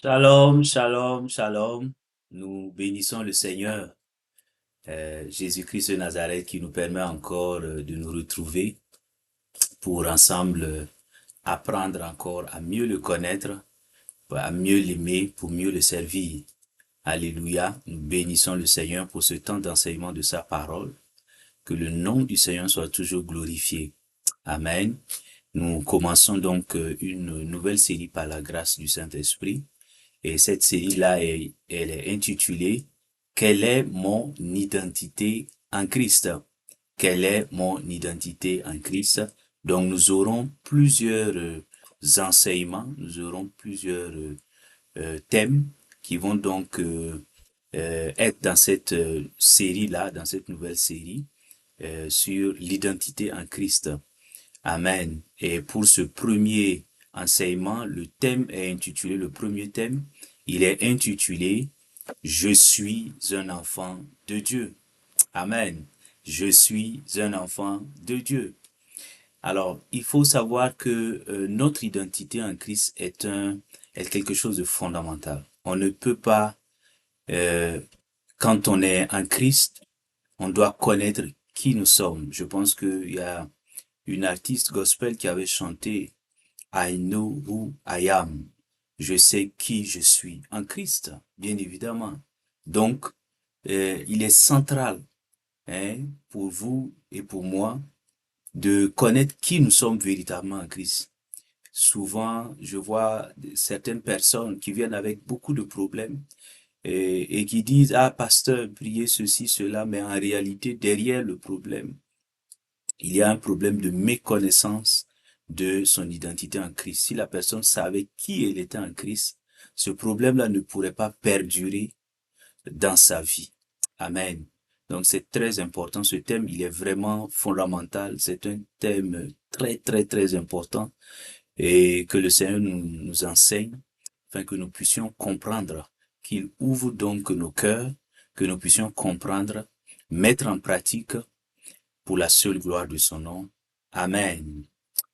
Shalom, shalom, shalom. Nous bénissons le Seigneur, Jésus-Christ de Nazareth, qui nous permet encore de nous retrouver pour ensemble apprendre encore à mieux le connaître, à mieux l'aimer, pour mieux le servir. Alléluia. Nous bénissons le Seigneur pour ce temps d'enseignement de sa parole. Que le nom du Seigneur soit toujours glorifié. Amen. Nous commençons donc une nouvelle série par la grâce du Saint-Esprit. Et cette série-là, elle est intitulée « Quelle est mon identité en Christ ?» Quelle est mon identité en Christ? Donc, nous aurons plusieurs enseignements, nous aurons plusieurs thèmes qui vont donc être dans cette série-là, dans cette nouvelle série, sur l'identité en Christ. Amen. Et pour ce premier enseignement, le thème est intitulé, le premier thème, il est intitulé « Je suis un enfant de Dieu ». Amen. Je suis un enfant de Dieu. Alors, il faut savoir que notre identité en Christ est quelque chose de fondamental. On ne peut pas, euh, quand on est en Christ, on doit connaître qui nous sommes. Je pense qu'il y a une artiste gospel qui avait chanté I know who I am. Je sais qui je suis en Christ, bien évidemment. Donc, il est central pour vous et pour moi de connaître qui nous sommes véritablement en Christ. Souvent, je vois certaines personnes qui viennent avec beaucoup de problèmes et qui disent, ah, pasteur, priez ceci, cela, mais en réalité, derrière le problème, il y a un problème de méconnaissance de son identité en Christ. Si la personne savait qui elle était en Christ, ce problème-là ne pourrait pas perdurer dans sa vie. Amen. Donc c'est très important. Ce thème, il est vraiment fondamental. C'est un thème très, très, très important et que le Seigneur nous enseigne afin que nous puissions comprendre, qu'il ouvre donc nos cœurs, que nous puissions comprendre, mettre en pratique pour la seule gloire de son nom. Amen.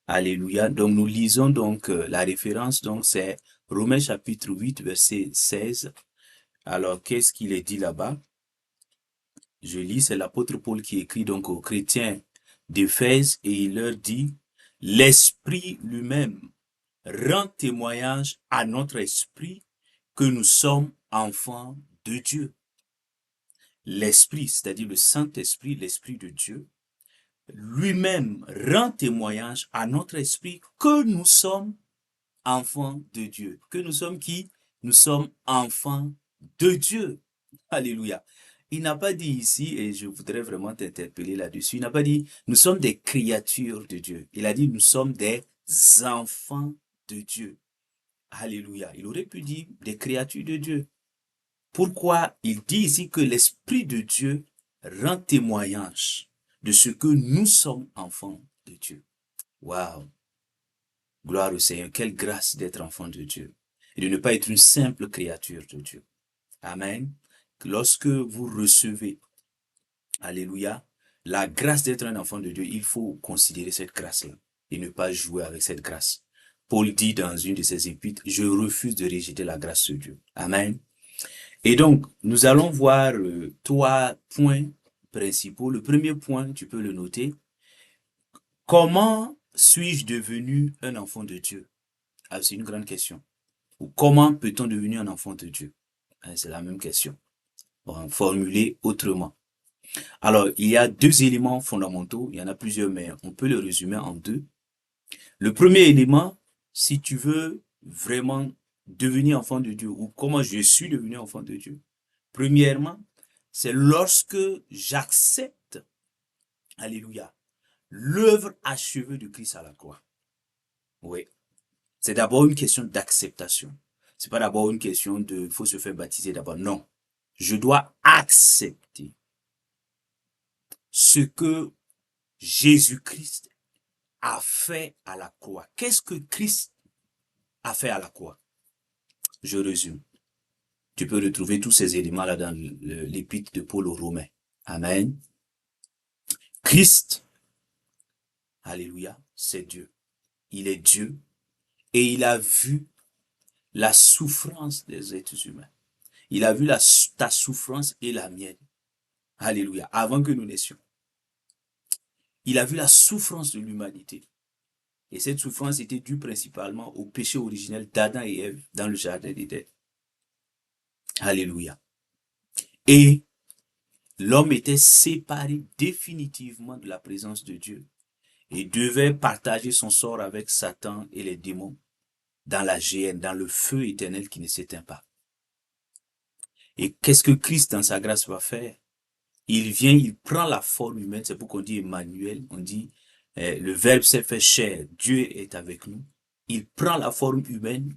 Alléluia. Donc nous lisons donc la référence, donc c'est Romains chapitre 8, verset 16. Alors qu'est-ce qu'il est dit là-bas? Je lis, c'est l'apôtre Paul qui écrit donc aux chrétiens d'Éphèse et il leur dit, l'Esprit lui-même rend témoignage à notre esprit que nous sommes enfants de Dieu. L'Esprit, c'est-à-dire le Saint-Esprit, l'Esprit de Dieu, lui-même rend témoignage à notre esprit que nous sommes enfants de Dieu. Que nous sommes qui? Nous sommes enfants de Dieu. Alléluia. Il n'a pas dit ici, et je voudrais vraiment t'interpeller là-dessus, il n'a pas dit nous sommes des créatures de Dieu. Il a dit nous sommes des enfants de Dieu. Alléluia. Il aurait pu dire des créatures de Dieu. Pourquoi il dit ici que l'Esprit de Dieu rend témoignage de ce que nous sommes enfants de Dieu? Waouh! Gloire au Seigneur. Quelle grâce d'être enfant de Dieu et de ne pas être une simple créature de Dieu. Amen. Lorsque vous recevez, alléluia, la grâce d'être un enfant de Dieu, il faut considérer cette grâce-là et ne pas jouer avec cette grâce. Paul dit dans une de ses épîtres, je refuse de rejeter la grâce de Dieu. Amen. Et donc, nous allons voir trois points principaux. Le premier point, tu peux le noter. Comment suis-je devenu un enfant de Dieu? Ah, c'est une grande question. Ou comment peut-on devenir un enfant de Dieu? C'est la même question. Bon, formulée autrement. Alors, il y a deux éléments fondamentaux. Il y en a plusieurs, mais on peut le résumer en deux. Le premier élément, si tu veux vraiment devenir enfant de Dieu, ou comment je suis devenu enfant de Dieu, premièrement, c'est lorsque j'accepte, alléluia, l'œuvre achevée de Christ à la croix. Oui. C'est d'abord une question d'acceptation. C'est pas d'abord une question de faut se faire baptiser d'abord. Non. Je dois accepter ce que Jésus-Christ a fait à la croix. Qu'est-ce que Christ a fait à la croix? Je résume. Tu peux retrouver tous ces éléments-là dans l'épître de Paul aux Romains. Amen. Christ, alléluia, c'est Dieu. Il est Dieu et il a vu la souffrance des êtres humains. Il a vu ta souffrance et la mienne. Alléluia. Avant que nous naissions. Il a vu la souffrance de l'humanité. Et cette souffrance était due principalement au péché originel d'Adam et Ève dans le jardin d'Éden. Alléluia. Et l'homme était séparé définitivement de la présence de Dieu et devait partager son sort avec Satan et les démons dans la géhenne, dans le feu éternel qui ne s'éteint pas. Et qu'est-ce que Christ dans sa grâce va faire? Il vient, il prend la forme humaine, c'est pourquoi on dit Emmanuel, on dit le Verbe s'est fait chair, Dieu est avec nous. Il prend la forme humaine,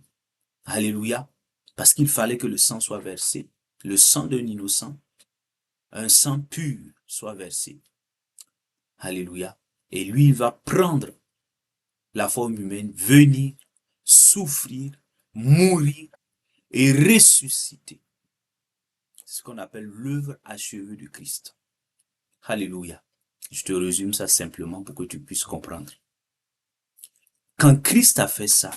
alléluia, parce qu'il fallait que le sang soit versé, le sang d'un innocent, un sang pur soit versé. Alléluia. Et lui, il va prendre la forme humaine, venir, souffrir, mourir et ressusciter. C'est ce qu'on appelle l'œuvre achevée du Christ. Alléluia. Je te résume ça simplement pour que tu puisses comprendre. Quand Christ a fait ça,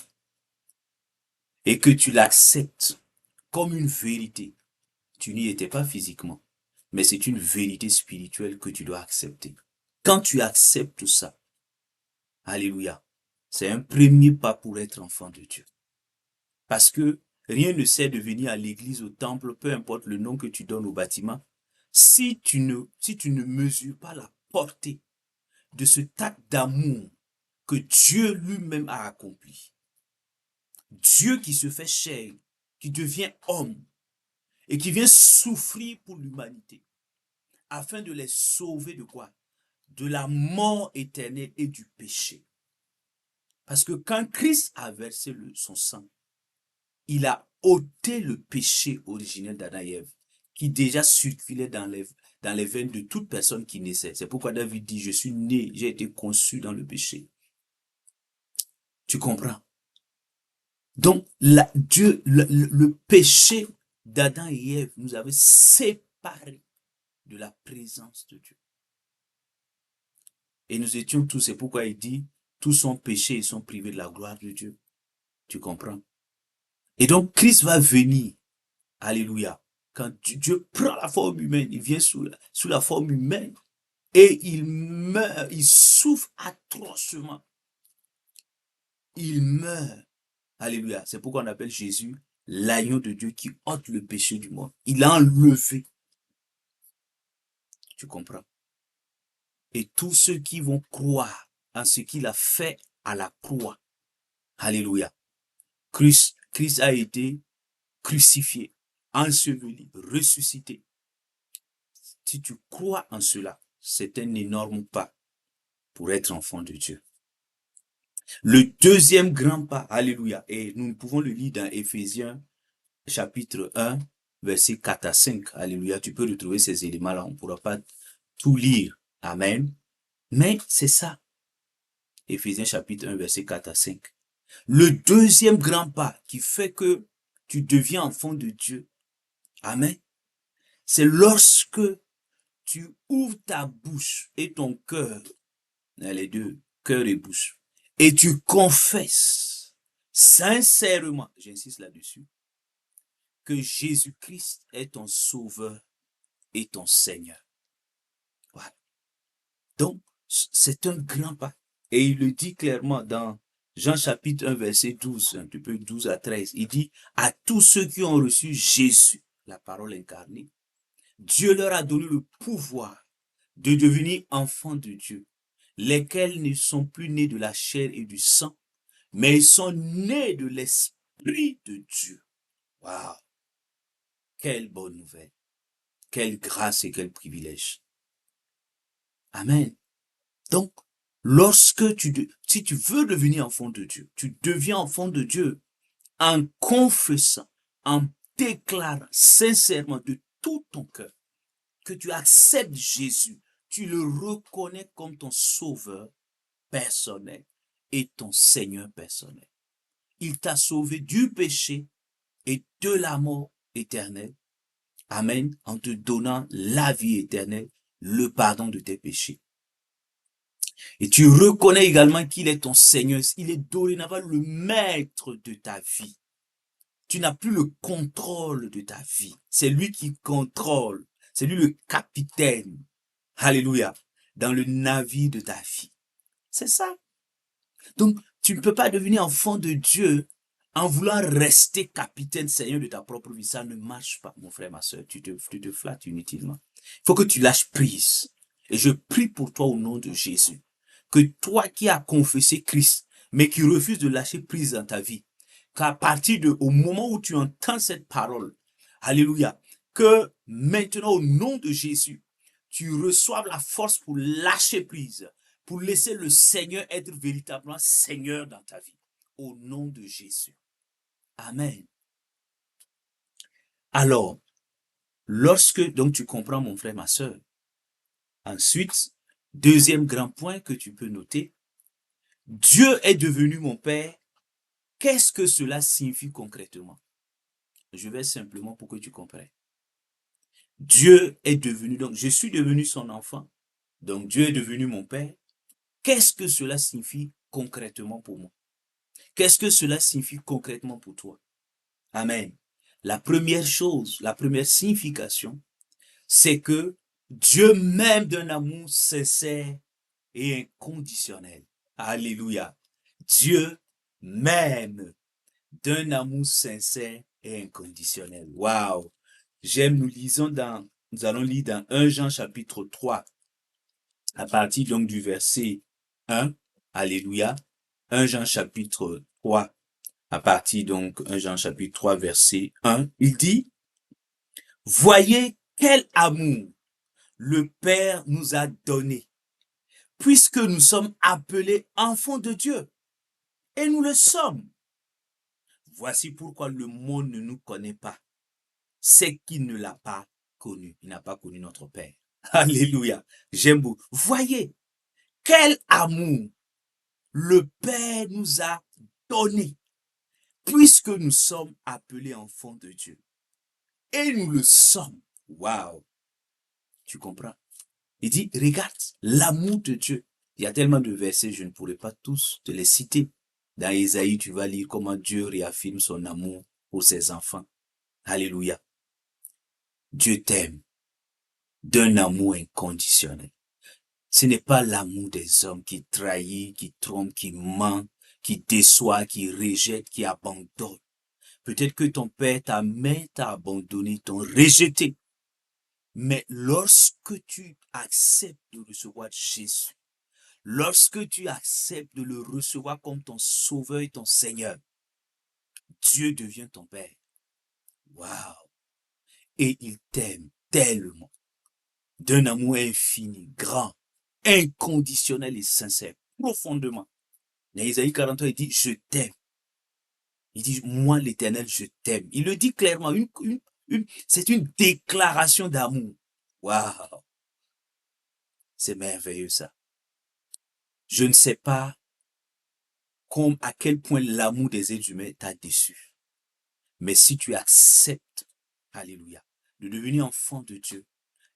et que tu l'acceptes comme une vérité, tu n'y étais pas physiquement, mais c'est une vérité spirituelle que tu dois accepter. Quand tu acceptes ça, alléluia, c'est un premier pas pour être enfant de Dieu. Parce que rien ne sert de venir à l'église, au temple, peu importe le nom que tu donnes au bâtiment, si tu ne mesures pas la portée de cet acte d'amour que Dieu lui-même a accompli. Dieu qui se fait chair, qui devient homme et qui vient souffrir pour l'humanité afin de les sauver de quoi? De la mort éternelle et du péché. Parce que quand Christ a versé son sang, il a ôté le péché originel d'Adam et Ève qui déjà circulait dans les veines de toute personne qui naissait. C'est pourquoi David dit, je suis né, j'ai été conçu dans le péché. Tu comprends? Donc, le péché d'Adam et Ève nous avait séparés de la présence de Dieu. Et nous étions tous, c'est pourquoi il dit, tous sont péchés et sont privés de la gloire de Dieu. Tu comprends? Et donc, Christ va venir. Alléluia. Quand Dieu prend la forme humaine, il vient sous la forme humaine et il meurt, il souffre atrocement. Il meurt. Alléluia. C'est pourquoi on appelle Jésus l'agneau de Dieu qui ôte le péché du monde. Il a enlevé. Tu comprends? Et tous ceux qui vont croire en ce qu'il a fait à la croix. Alléluia. Christ a été crucifié, enseveli, ressuscité. Si tu crois en cela, c'est un énorme pas pour être enfant de Dieu. Le deuxième grand pas, alléluia, et nous pouvons le lire dans Éphésiens chapitre 1, verset 4 à 5, alléluia, tu peux retrouver ces éléments-là, on ne pourra pas tout lire, amen, mais c'est ça, Éphésiens chapitre 1, verset 4 à 5. Le deuxième grand pas qui fait que tu deviens enfant de Dieu, amen, c'est lorsque tu ouvres ta bouche et ton cœur, les deux, cœur et bouche, et tu confesses sincèrement, j'insiste là-dessus, que Jésus-Christ est ton sauveur et ton Seigneur. Voilà. Donc, c'est un grand pas. Et il le dit clairement dans Jean chapitre 1, verset 12, un petit peu 12 à 13. Il dit, à tous ceux qui ont reçu Jésus, la parole incarnée, Dieu leur a donné le pouvoir de devenir enfants de Dieu, lesquels ne sont plus nés de la chair et du sang, mais ils sont nés de l'Esprit de Dieu. Waouh! Quelle bonne nouvelle! Quelle grâce et quel privilège! Amen. Donc, si tu veux devenir enfant de Dieu, tu deviens enfant de Dieu en confessant, en déclarant sincèrement de tout ton cœur que tu acceptes Jésus, tu le reconnais comme ton sauveur personnel et ton Seigneur personnel. Il t'a sauvé du péché et de la mort éternelle. Amen. En te donnant la vie éternelle, le pardon de tes péchés. Et tu reconnais également qu'il est ton Seigneur. Il est dorénavant le maître de ta vie. Tu n'as plus le contrôle de ta vie. C'est lui qui contrôle. C'est lui le capitaine. Alléluia. Dans le navire de ta vie. C'est ça. Donc, tu ne peux pas devenir enfant de Dieu en voulant rester capitaine, Seigneur de ta propre vie. Ça ne marche pas, mon frère, ma soeur. Tu te flattes inutilement. Il faut que tu lâches prise. Et je prie pour toi au nom de Jésus. Que toi qui as confessé Christ, mais qui refuses de lâcher prise dans ta vie, qu'à partir au moment où tu entends cette parole, alléluia, que maintenant au nom de Jésus, tu reçoives la force pour lâcher prise, pour laisser le Seigneur être véritablement Seigneur dans ta vie. Au nom de Jésus. Amen. Alors, lorsque donc tu comprends mon frère, ma soeur, ensuite, deuxième grand point que tu peux noter, Dieu est devenu mon Père. Qu'est-ce que cela signifie concrètement? Je vais simplement pour que tu comprennes. Dieu est devenu, donc je suis devenu son enfant, donc Dieu est devenu mon Père. Qu'est-ce que cela signifie concrètement pour moi? Qu'est-ce que cela signifie concrètement pour toi? Amen. La première chose, la première signification, c'est que Dieu m'aime d'un amour sincère et inconditionnel. Alléluia. Dieu m'aime d'un amour sincère et inconditionnel. Waouh. J'aime, nous allons lire dans 1 Jean chapitre 3, à partir donc du verset 1. Alléluia. 1 Jean chapitre 3, à partir donc 1 Jean chapitre 3, verset 1. Il dit, voyez quel amour le Père nous a donné, puisque nous sommes appelés enfants de Dieu. Et nous le sommes. Voici pourquoi le monde ne nous connaît pas. C'est qu'il ne l'a pas connu. Il n'a pas connu notre Père. Alléluia. J'aime beaucoup. Voyez quel amour le Père nous a donné, puisque nous sommes appelés enfants de Dieu. Et nous le sommes. Waouh. Tu comprends? Il dit, regarde, l'amour de Dieu. Il y a tellement de versets, je ne pourrais pas tous te les citer. Dans Ésaïe, tu vas lire comment Dieu réaffirme son amour pour ses enfants. Alléluia. Dieu t'aime d'un amour inconditionnel. Ce n'est pas l'amour des hommes qui trahit, qui trompe, qui ment, qui déçoit, qui rejette, qui abandonne. Peut-être que ton père, ta mère t'a abandonné, t'ont rejeté. Mais lorsque tu acceptes de recevoir Jésus, lorsque tu acceptes de le recevoir comme ton sauveur et ton Seigneur, Dieu devient ton Père. Waouh! Et il t'aime tellement, d'un amour infini, grand, inconditionnel et sincère, profondément. Dans Isaïe 43, il dit, je t'aime. Il dit, moi l'Éternel, je t'aime. Il le dit clairement, c'est une déclaration d'amour. Waouh! C'est merveilleux ça. Je ne sais pas à quel point l'amour des êtres humains t'a déçu. Mais si tu acceptes, alléluia, de devenir enfant de Dieu,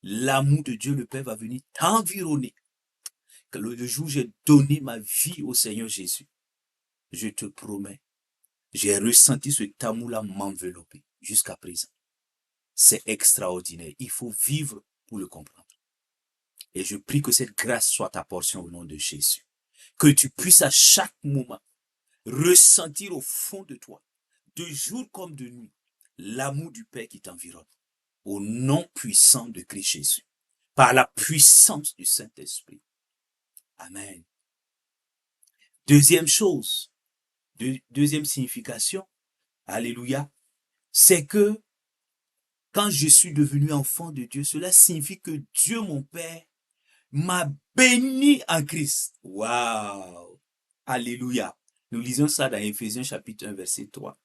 l'amour de Dieu le Père va venir t'environner. Le jour où j'ai donné ma vie au Seigneur Jésus, je te promets, j'ai ressenti cet amour-là m'envelopper jusqu'à présent. C'est extraordinaire. Il faut vivre pour le comprendre. Et je prie que cette grâce soit ta portion au nom de Jésus. Que tu puisses à chaque moment ressentir au fond de toi, de jour comme de nuit, l'amour du Père qui t'environne. Au nom puissant de Christ Jésus. Par la puissance du Saint-Esprit. Amen. Deuxième chose, deuxième signification, alléluia, c'est que quand je suis devenu enfant de Dieu, cela signifie que Dieu, mon Père, m'a béni en Christ. Waouh! Alléluia. Nous lisons ça dans Éphésiens chapitre 1, verset 3,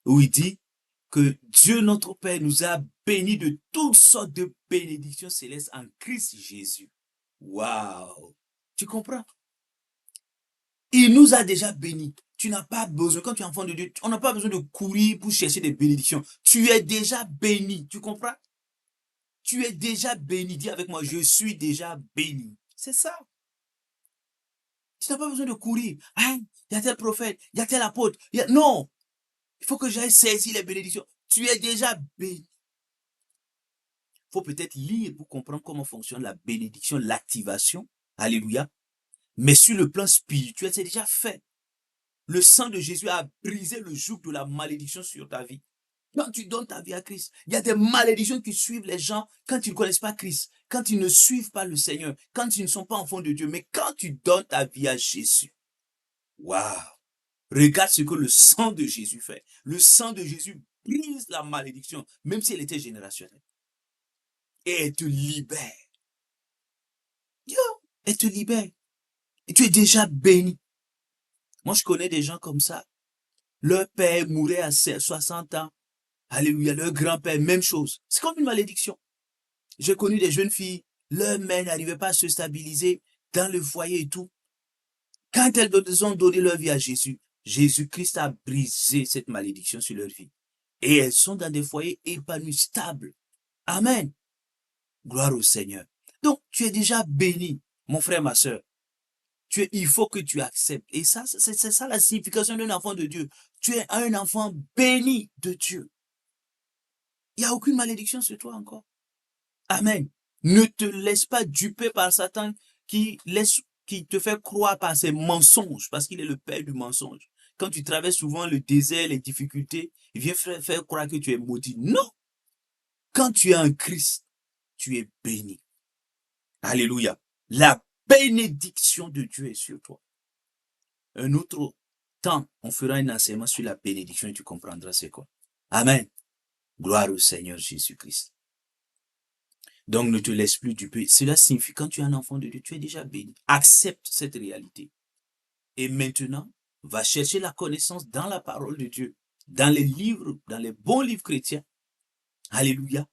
où il dit que Dieu, notre Père, nous a bénis de toutes sortes de bénédictions célestes en Christ Jésus. Waouh! Tu comprends? Il nous a déjà bénis. Tu n'as pas besoin, quand tu es enfant de Dieu, on n'a pas besoin de courir pour chercher des bénédictions. Tu es déjà béni. Tu comprends? Tu es déjà béni. Dis avec moi, je suis déjà béni. C'est ça. Tu n'as pas besoin de courir. Hein? Il y a tel prophète, il y a tel apôtre. Non. Il faut que j'aille saisir les bénédictions. Tu es déjà béni. Il faut peut-être lire pour comprendre comment fonctionne la bénédiction, l'activation. Alléluia. Mais sur le plan spirituel, c'est déjà fait. Le sang de Jésus a brisé le joug de la malédiction sur ta vie. Quand tu donnes ta vie à Christ, il y a des malédictions qui suivent les gens quand ils ne connaissent pas Christ, quand ils ne suivent pas le Seigneur, quand ils ne sont pas enfants de Dieu. Mais quand tu donnes ta vie à Jésus, waouh! Regarde ce que le sang de Jésus fait. Le sang de Jésus brise la malédiction, même si elle était générationnelle. Et elle te libère. Elle te libère. Et tu es déjà béni. Moi, je connais des gens comme ça. Leur père mourait à 60 ans. Alléluia. Leur grand-père, même chose. C'est comme une malédiction. J'ai connu des jeunes filles, leur mère n'arrivait pas à se stabiliser dans le foyer et tout. Quand elles ont donné leur vie à Jésus, Jésus-Christ a brisé cette malédiction sur leur vie. Et elles sont dans des foyers épanouis, stables. Amen. Gloire au Seigneur. Donc, tu es déjà béni, mon frère, ma soeur. Il faut que tu acceptes. Et ça, c'est ça la signification d'un enfant de Dieu. Tu es un enfant béni de Dieu. Il n'y a aucune malédiction sur toi encore. Amen. Ne te laisse pas duper par Satan qui te fait croire par ses mensonges, parce qu'il est le père du mensonge. Quand tu traverses souvent le désert, les difficultés, il vient faire croire que tu es maudit. Non. Quand tu es en Christ, tu es béni. Alléluia. La bénédiction de Dieu est sur toi. Un autre temps, on fera un enseignement sur la bénédiction et tu comprendras c'est quoi. Amen. Gloire au Seigneur Jésus-Christ. Donc, ne te laisse plus duper. Cela signifie, quand tu es un enfant de Dieu, tu es déjà béni. Accepte cette réalité. Et maintenant, va chercher la connaissance dans la parole de Dieu, dans les livres, dans les bons livres chrétiens. Alléluia.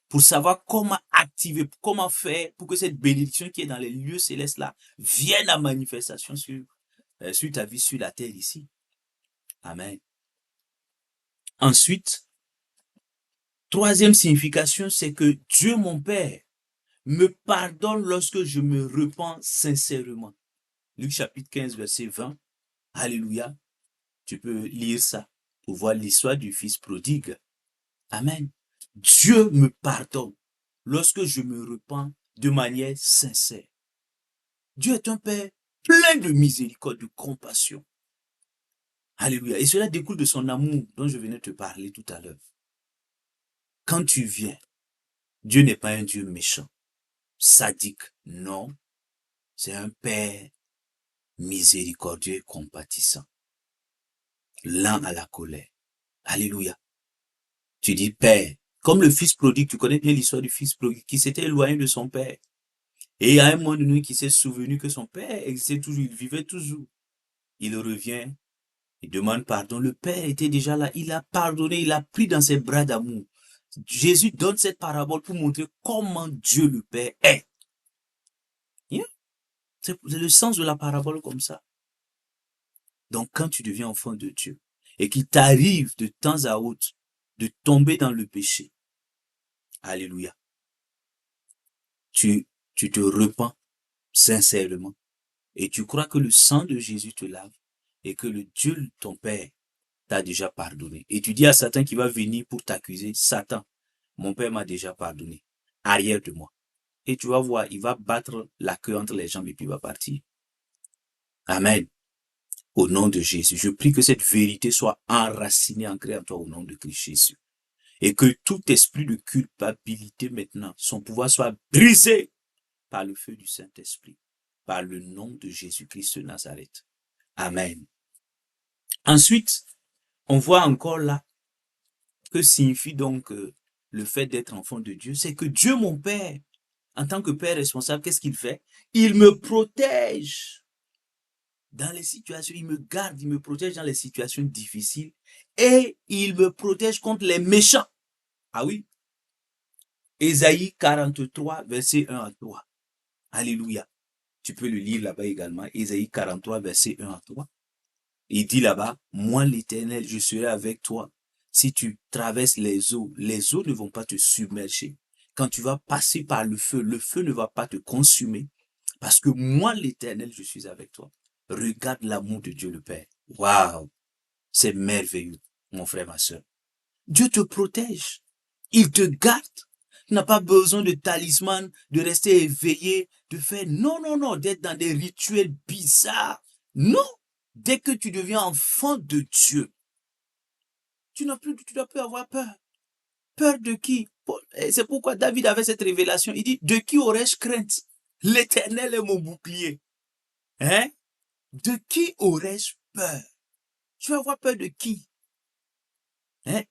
Pour savoir comment activer, comment faire pour que cette bénédiction qui est dans les lieux célestes là vienne à manifestation sur ta vie, sur la terre ici. Amen. Ensuite, troisième signification, c'est que Dieu mon Père me pardonne lorsque je me repens sincèrement. Luc chapitre 15, verset 20. Alléluia. Tu peux lire ça pour voir l'histoire du fils prodigue. Amen. Dieu me pardonne lorsque je me repens de manière sincère. Dieu est un Père plein de miséricorde, de compassion. Alléluia. Et cela découle de son amour dont je venais te parler tout à l'heure. Quand tu viens, Dieu n'est pas un Dieu méchant, sadique. Non, c'est un Père miséricordieux et compatissant. Lent à la colère. Alléluia. Tu dis Père, comme le fils prodigue, tu connais bien l'histoire du fils prodigue qui s'était éloigné de son père. Et il y a un moment donné qui s'est souvenu que son père existait toujours, il vivait toujours. Il revient, il demande pardon. Le père était déjà là, il a pardonné, il a pris dans ses bras d'amour. Jésus donne cette parabole pour montrer comment Dieu le Père est. C'est le sens de la parabole comme ça. Donc quand tu deviens enfant de Dieu et qu'il t'arrive de temps à autre de tomber dans le péché, alléluia, tu te repens sincèrement et tu crois que le sang de Jésus te lave et que le Dieu, ton Père, t'a déjà pardonné. Et tu dis à Satan qui va venir pour t'accuser, Satan, mon Père m'a déjà pardonné, arrière de moi. Et tu vas voir, il va battre la queue entre les jambes et puis il va partir. Amen. Au nom de Jésus, je prie que cette vérité soit enracinée, ancrée en toi au nom de Christ Jésus. Et que tout esprit de culpabilité maintenant, son pouvoir soit brisé par le feu du Saint-Esprit, par le nom de Jésus-Christ de Nazareth. Amen. Ensuite, on voit encore là que signifie donc le fait d'être enfant de Dieu. C'est que Dieu, mon Père, en tant que Père responsable, qu'est-ce qu'il fait? Il me protège dans les situations, il me garde, il me protège dans les situations difficiles et il me protège contre les méchants. Ah oui. Ésaïe 43, verset 1 à 3. Alléluia. Tu peux le lire là-bas également. Ésaïe 43, verset 1 à 3. Il dit là-bas, moi l'Éternel, je serai avec toi. Si tu traverses les eaux ne vont pas te submerger. Quand tu vas passer par le feu ne va pas te consumer. Parce que moi l'Éternel, je suis avec toi. Regarde l'amour de Dieu le Père. Waouh, c'est merveilleux. mon frère, ma soeur. Dieu te protège. Il te garde. Tu n'as pas besoin de talisman, de rester éveillé, de faire non, non, non, d'être dans des rituels bizarres. Non. Dès que tu deviens enfant de Dieu, tu n'as plus avoir peur. Peur de qui? C'est pourquoi David avait cette révélation. Il dit, de qui aurais-je crainte? L'Éternel est mon bouclier. Hein? De qui aurais-je peur? Tu vas avoir peur de qui? Hein?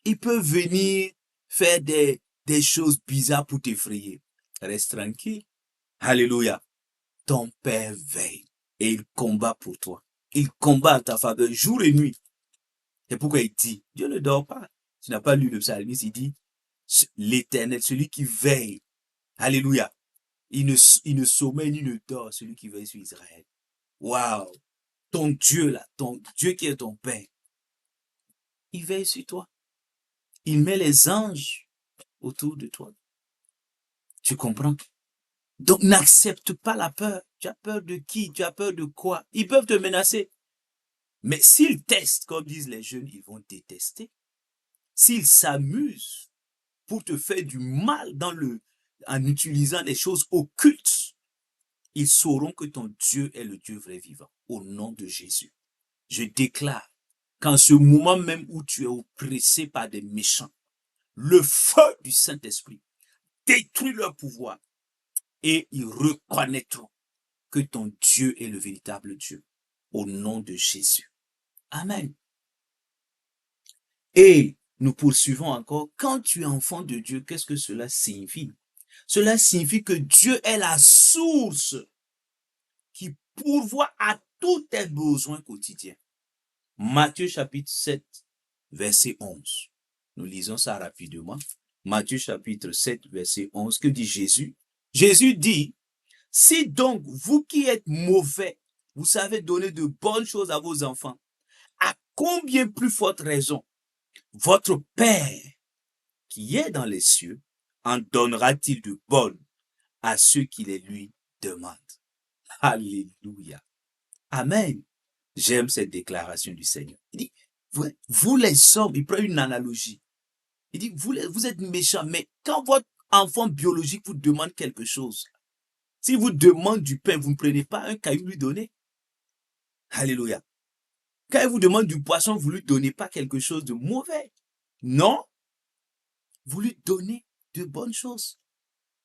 Ils peuvent venir faire des choses bizarres pour t'effrayer. Reste tranquille. Alléluia. Ton Père veille et il combat pour toi. Il combat en ta faveur jour et nuit. C'est pourquoi il dit, Dieu ne dort pas. Tu n'as pas lu le psalmiste, il dit, l'Éternel, celui qui veille. Alléluia. Il ne sommeille ni ne dort, celui qui veille sur Israël. Waouh. Ton Dieu là, ton Dieu qui est ton Père, il veille sur toi. Il met les anges autour de toi. Tu comprends? Donc n'accepte pas la peur. Tu as peur de qui? Tu as peur de quoi? Ils peuvent te menacer. Mais s'ils testent, comme disent les jeunes, ils vont détester. S'ils s'amusent pour te faire du mal en utilisant des choses occultes, ils sauront que ton Dieu est le Dieu vrai vivant. Au nom de Jésus. Je déclare qu'en ce moment même où tu es oppressé par des méchants, le feu du Saint-Esprit détruit leur pouvoir et ils reconnaîtront que ton Dieu est le véritable Dieu. Au nom de Jésus. Amen. Et nous poursuivons encore. Quand tu es enfant de Dieu, qu'est-ce que cela signifie? Cela signifie que Dieu est la source qui pourvoit à tous tes besoins quotidiens. Matthieu chapitre 7, verset 11. Nous lisons ça rapidement. Matthieu chapitre 7, verset 11. Que dit Jésus? Jésus dit, si donc vous qui êtes mauvais, vous savez donner de bonnes choses à vos enfants, à combien plus forte raison votre Père qui est dans les cieux en donnera-t-il de bonnes à ceux qui les lui demandent? Alléluia. Amen. J'aime cette déclaration du Seigneur. Il dit, vous les hommes, il prend une analogie. Il dit, vous êtes méchants, mais quand votre enfant biologique vous demande quelque chose, s'il vous demande du pain, vous ne prenez pas un caillou lui donner. Alléluia. Quand il vous demande du poisson, vous ne lui donnez pas quelque chose de mauvais. Non. Vous lui donnez de bonnes choses.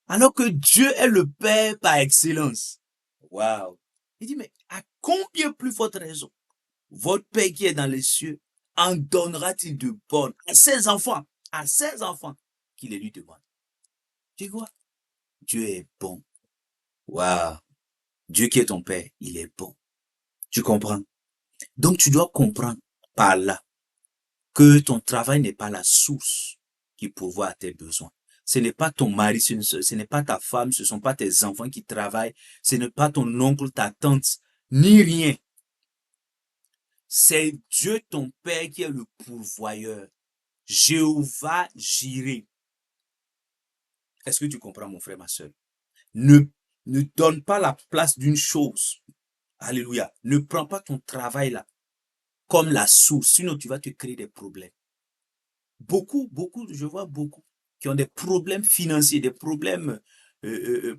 Alors que Dieu est le Père par excellence. Waouh. Il dit, mais à combien plus forte raison votre Père qui est dans les cieux en donnera-t-il de bonnes à ses enfants qui les lui demandent? Tu vois, Dieu est bon. Waouh. Dieu qui est ton Père, il est bon. Tu comprends? Donc tu dois comprendre par là que ton travail n'est pas la source qui pourvoit à tes besoins. Ce n'est pas ton mari, ce n'est pas ta femme, ce ne sont pas tes enfants qui travaillent, ce n'est pas ton oncle, ta tante, ni rien. C'est Dieu ton Père qui est le pourvoyeur. Jéhovah Jireh. Est-ce que tu comprends, mon frère, ma soeur? Ne donne pas la place d'une chose. Alléluia. Ne prends pas ton travail là comme la source, sinon tu vas te créer des problèmes. Je vois beaucoup qui ont des problèmes financiers, des problèmes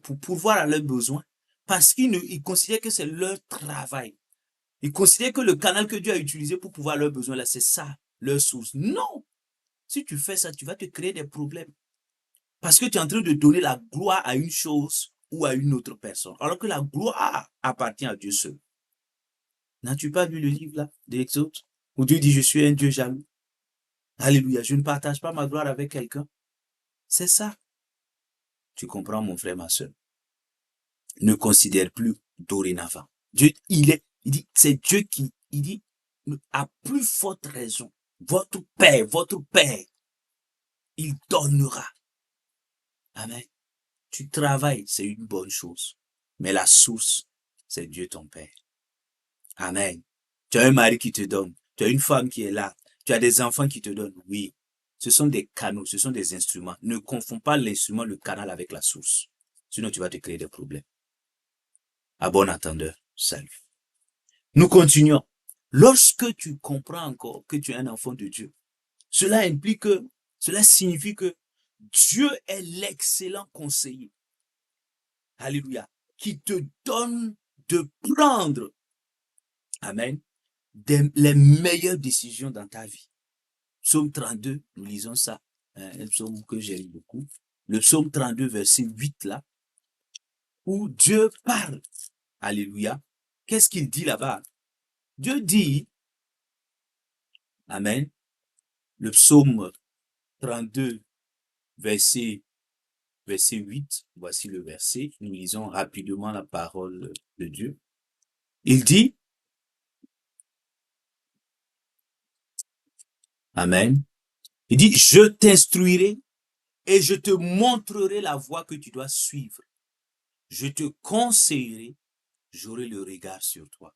pour pourvoir à leurs besoins, parce qu'ils considèrent que c'est leur travail. Ils considèrent que le canal que Dieu a utilisé pour pouvoir à leurs besoins, là, c'est ça, leur source. Non! Si tu fais ça, tu vas te créer des problèmes. Parce que tu es en train de donner la gloire à une chose ou à une autre personne, alors que la gloire appartient à Dieu seul. N'as-tu pas lu le livre là, de l'Exode, où Dieu dit, je suis un Dieu jaloux? Alléluia, je ne partage pas ma gloire avec quelqu'un. C'est ça. Tu comprends, mon frère, ma soeur? Ne considère plus dorénavant. Dieu, il dit, c'est Dieu qui, il dit, à plus forte raison, votre Père, il donnera. Amen. Tu travailles, c'est une bonne chose. Mais la source, c'est Dieu ton Père. Amen. Tu as un mari qui te donne. Tu as une femme qui est là. Tu as des enfants qui te donnent. Oui. Ce sont des canaux, ce sont des instruments. Ne confonds pas l'instrument, le canal avec la source. Sinon, tu vas te créer des problèmes. À bon entendeur, salut. Nous continuons. Lorsque tu comprends encore que tu es un enfant de Dieu, cela signifie que Dieu est l'excellent conseiller. Alléluia. Qui te donne de prendre, amen, les meilleures décisions dans ta vie. Psaume 32, nous lisons ça, un psaume que j'aime beaucoup. Le psaume 32, verset 8 là, où Dieu parle. Alléluia. Qu'est-ce qu'il dit là-bas? Dieu dit, amen, le psaume 32, verset 8, voici le verset, nous lisons rapidement la parole de Dieu. Il dit, amen, il dit, je t'instruirai et je te montrerai la voie que tu dois suivre. Je te conseillerai, j'aurai le regard sur toi.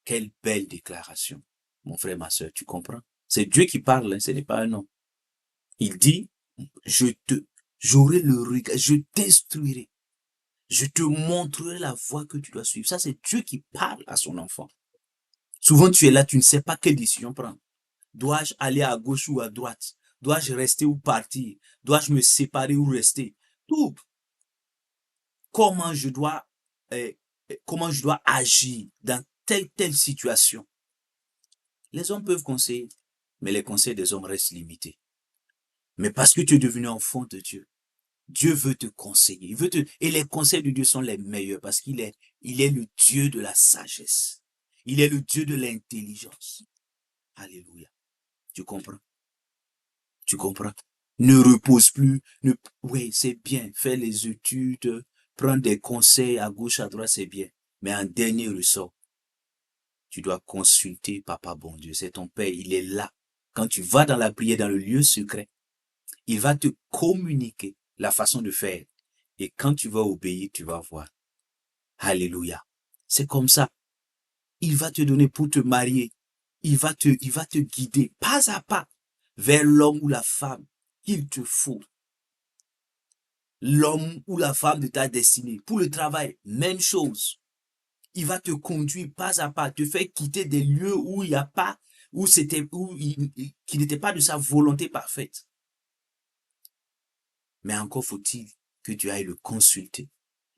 Quelle belle déclaration, mon frère, ma soeur, tu comprends? C'est Dieu qui parle, hein, ce n'est pas un homme. Il dit, j'aurai le regard, je t'instruirai. Je te montrerai la voie que tu dois suivre. Ça, c'est Dieu qui parle à son enfant. Souvent, tu es là, tu ne sais pas quelle décision prendre. Dois-je aller à gauche ou à droite? Dois-je rester ou partir? Dois-je me séparer ou rester? Tout. Comment je dois agir dans telle situation? Les hommes peuvent conseiller, mais les conseils des hommes restent limités. Mais parce que tu es devenu enfant de Dieu, Dieu veut te conseiller. Et les conseils de Dieu sont les meilleurs parce qu'il est le Dieu de la sagesse. Il est le Dieu de l'intelligence. Alléluia. Tu comprends? Tu comprends? Ne repose plus. Oui, c'est bien. Faire les études, prendre des conseils à gauche, à droite, c'est bien. Mais en dernier ressort, tu dois consulter Papa bon Dieu. C'est ton Père. Il est là. Quand tu vas dans la prière, dans le lieu secret, il va te communiquer la façon de faire. Et quand tu vas obéir, tu vas voir. Alléluia. C'est comme ça. Il va te donner pour te marier. Il va te guider pas à pas vers l'homme ou la femme qu'il te faut. L'homme ou la femme de ta destinée. Pour le travail, même chose. Il va te conduire pas à pas, te faire quitter des lieux où il n'y a pas, qui n'était pas de sa volonté parfaite. Mais encore faut-il que tu ailles le consulter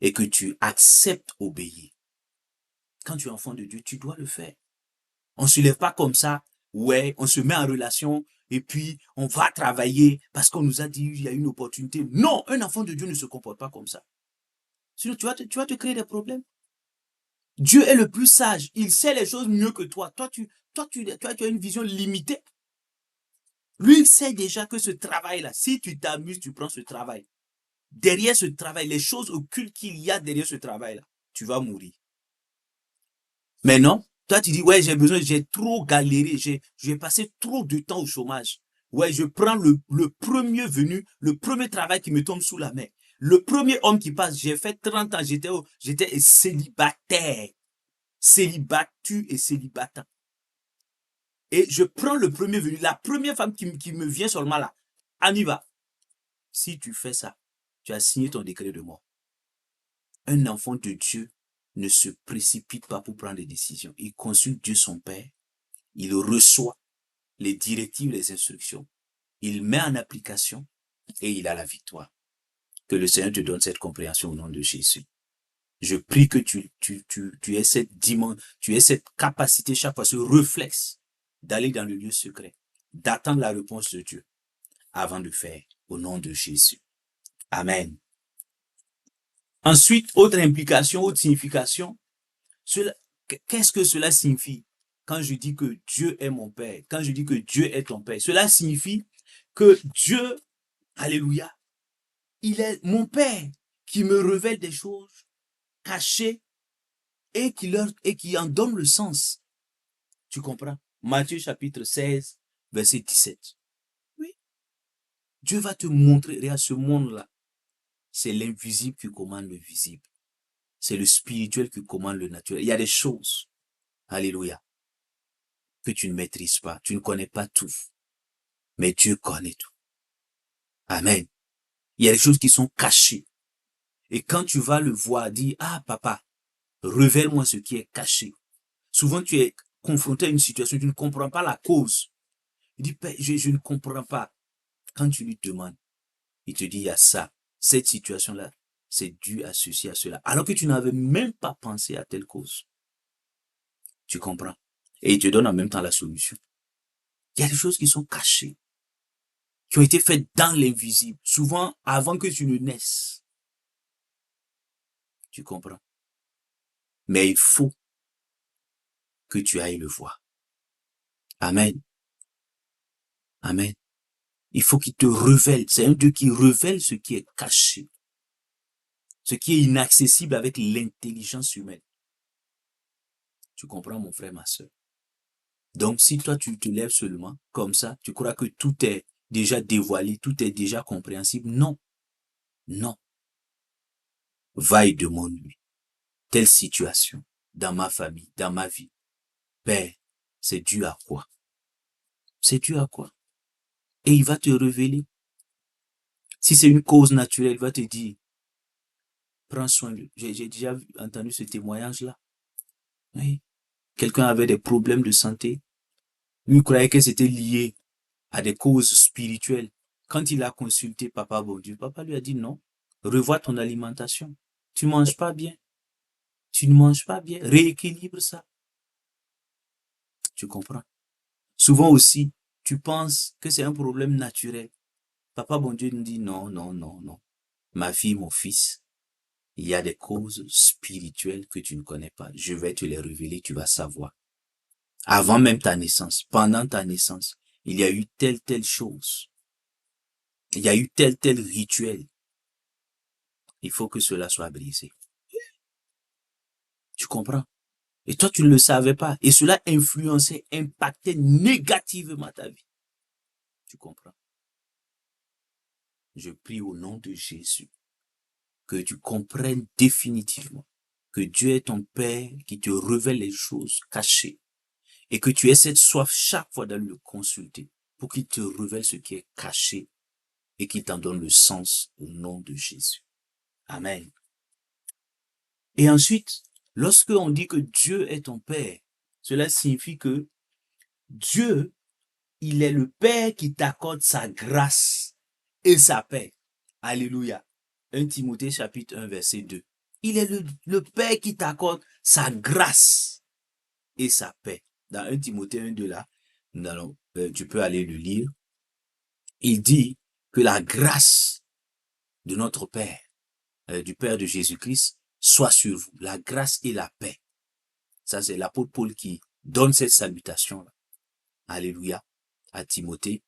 et que tu acceptes obéir. Quand tu es enfant de Dieu, tu dois le faire. On ne se lève pas comme ça, ouais, on se met en relation et puis on va travailler parce qu'on nous a dit il y a une opportunité. Non, un enfant de Dieu ne se comporte pas comme ça. Sinon, tu vas te créer des problèmes. Dieu est le plus sage. Il sait les choses mieux que toi. Toi, tu as une vision limitée. Lui, il sait déjà que ce travail-là, si tu t'amuses, tu prends ce travail. Derrière ce travail, les choses occultes qu'il y a derrière ce travail-là, tu vas mourir. Mais non, toi, tu dis, ouais, j'ai trop galéré, j'ai passé trop de temps au chômage. Ouais, je prends le premier venu, le premier travail qui me tombe sous la main. Le premier homme qui passe, j'ai fait 30 ans, j'étais célibataire. Célibattu et célibataire. Et je prends le premier venu, la première femme qui me vient seulement là. On y va. Si tu fais ça, tu as signé ton décret de mort. Un enfant de Dieu ne se précipite pas pour prendre des décisions. Il consulte Dieu son Père. Il reçoit les directives, les instructions. Il met en application et il a la victoire. Que le Seigneur te donne cette compréhension au nom de Jésus. Je prie que tu aies cette capacité chaque fois, ce réflexe d'aller dans le lieu secret, d'attendre la réponse de Dieu avant de faire au nom de Jésus. Amen. Ensuite, autre implication, autre signification, qu'est-ce que cela signifie quand je dis que Dieu est mon Père, quand je dis que Dieu est ton Père? Cela signifie que Dieu, alléluia, il est mon Père qui me révèle des choses cachées et qui en donne le sens. Tu comprends? Matthieu chapitre 16, verset 17. Oui. Dieu va te montrer, regarde ce monde-là. C'est l'invisible qui commande le visible. C'est le spirituel qui commande le naturel. Il y a des choses, alléluia, que tu ne maîtrises pas. Tu ne connais pas tout. Mais Dieu connaît tout. Amen. Il y a des choses qui sont cachées. Et quand tu vas le voir, dis, ah papa, révèle-moi ce qui est caché. Souvent confronté à une situation, tu ne comprends pas la cause. Il dit, Père, je ne comprends pas. Quand tu lui demandes, il te dit, il y a ça, cette situation-là, c'est dû à ceci, à cela. Alors que tu n'avais même pas pensé à telle cause. Tu comprends? Et il te donne en même temps la solution. Il y a des choses qui sont cachées, qui ont été faites dans l'invisible, souvent avant que tu ne naisses. Tu comprends? Mais il faut que tu ailles le voir. Amen. Amen. Il faut qu'il te révèle. C'est un Dieu qui révèle ce qui est caché, ce qui est inaccessible avec l'intelligence humaine. Tu comprends, mon frère, ma soeur? Donc, si toi, tu te lèves seulement comme ça, tu crois que tout est déjà dévoilé, tout est déjà compréhensible. Non, non. Va et demande-lui. Telle situation, dans ma famille, dans ma vie. Père, c'est dû à quoi? C'est dû à quoi? Et il va te révéler. Si c'est une cause naturelle, il va te dire, prends soin de lui. J'ai déjà entendu ce témoignage-là. Oui. Quelqu'un avait des problèmes de santé. Lui croyait que c'était lié à des causes spirituelles. Quand il a consulté Papa bon Dieu, Papa lui a dit non, revois ton alimentation. Tu manges pas bien. Tu ne manges pas bien. Rééquilibre ça. Tu comprends? Souvent aussi, tu penses que c'est un problème naturel. Papa bon Dieu nous dit non, non, non, non. Ma fille, mon fils, il y a des causes spirituelles que tu ne connais pas. Je vais te les révéler, tu vas savoir. Avant même ta naissance, pendant ta naissance, il y a eu telle chose. Il y a eu tel rituel. Il faut que cela soit brisé. Tu comprends? Et toi, tu ne le savais pas. Et cela influençait, impactait négativement ta vie. Tu comprends? Je prie au nom de Jésus que tu comprennes définitivement que Dieu est ton Père qui te révèle les choses cachées et que tu aies cette soif chaque fois d'aller le consulter pour qu'il te révèle ce qui est caché et qu'il t'en donne le sens au nom de Jésus. Amen. Et ensuite, lorsque on dit que Dieu est ton Père, cela signifie que Dieu, il est le Père qui t'accorde sa grâce et sa paix. Alléluia. 1 Timothée chapitre 1 verset 2. Il est le Père qui t'accorde sa grâce et sa paix. Dans 1 Timothée 1, 2 là, tu peux aller le lire. Il dit que la grâce de notre Père, du Père de Jésus-Christ, soit sur vous. La grâce et la paix. Ça, c'est l'apôtre Paul qui donne cette salutation-là. Alléluia. À Timothée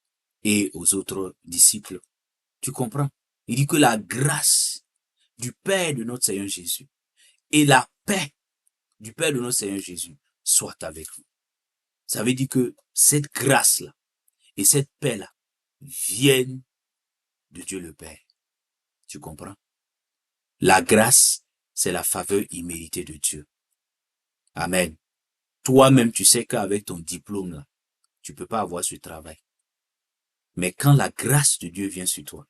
et aux autres disciples. Tu comprends? Il dit que la grâce du Père de notre Seigneur Jésus et la paix du Père de notre Seigneur Jésus soit avec vous. Ça veut dire que cette grâce-là et cette paix-là viennent de Dieu le Père. Tu comprends? La grâce, c'est la faveur imméritée de Dieu. Amen. Toi-même, tu sais qu'avec ton diplôme, là, tu peux pas avoir ce travail. Mais quand la grâce de Dieu vient sur toi,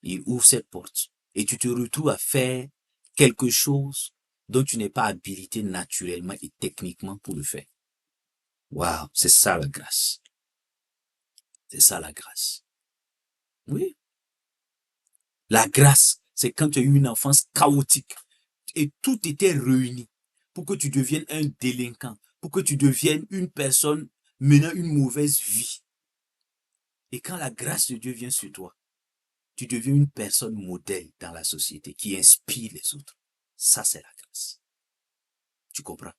il ouvre cette porte et tu te retrouves à faire quelque chose dont tu n'es pas habilité naturellement et techniquement pour le faire. Waouh, c'est ça la grâce. C'est ça la grâce. Oui. La grâce, c'est quand tu as eu une enfance chaotique et tout était réuni pour que tu deviennes un délinquant, pour que tu deviennes une personne menant une mauvaise vie. Et quand la grâce de Dieu vient sur toi, tu deviens une personne modèle dans la société qui inspire les autres. Ça, c'est la grâce. Tu comprends?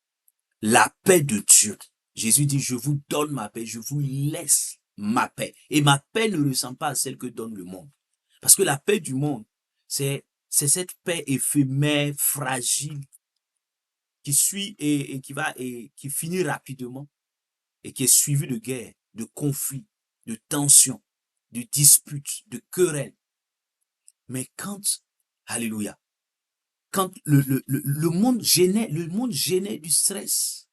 La paix de Dieu. Jésus dit, je vous donne ma paix, je vous laisse ma paix. Et ma paix ne ressemble pas à celle que donne le monde. Parce que la paix du monde, c'est cette paix éphémère, fragile, qui suit et qui finit rapidement et qui est suivie de guerre, de conflits, de tensions, de disputes, de querelles. Mais quand, alléluia, quand le monde gênait du stress,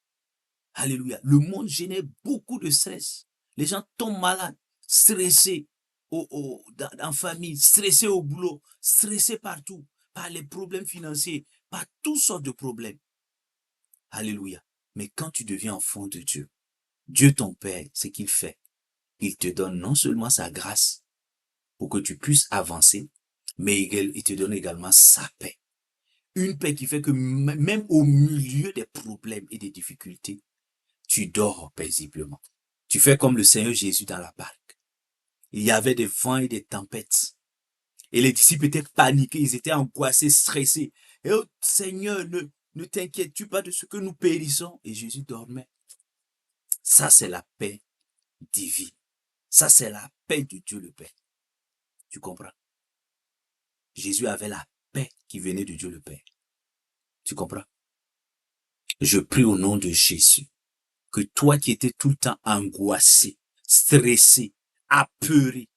alléluia, le monde gênait beaucoup de stress. Les gens tombent malades, stressés en famille, stressés au boulot, stressés partout, par les problèmes financiers, par toutes sortes de problèmes. Alléluia. Mais quand tu deviens enfant de Dieu, Dieu ton Père, ce qu'il fait, il te donne non seulement sa grâce pour que tu puisses avancer, mais il te donne également sa paix. Une paix qui fait que même au milieu des problèmes et des difficultés, tu dors paisiblement. Tu fais comme le Seigneur Jésus dans la barque. Il y avait des vents et des tempêtes. Et les disciples étaient paniqués, ils étaient angoissés, stressés. Et oh Seigneur, ne t'inquiètes-tu pas de ce que nous périssons? Et Jésus dormait. Ça, c'est la paix divine. Ça, c'est la paix de Dieu le Père. Tu comprends? Jésus avait la paix qui venait de Dieu le Père. Tu comprends? Je prie au nom de Jésus que toi qui étais tout le temps angoissé, stressé, apeuré,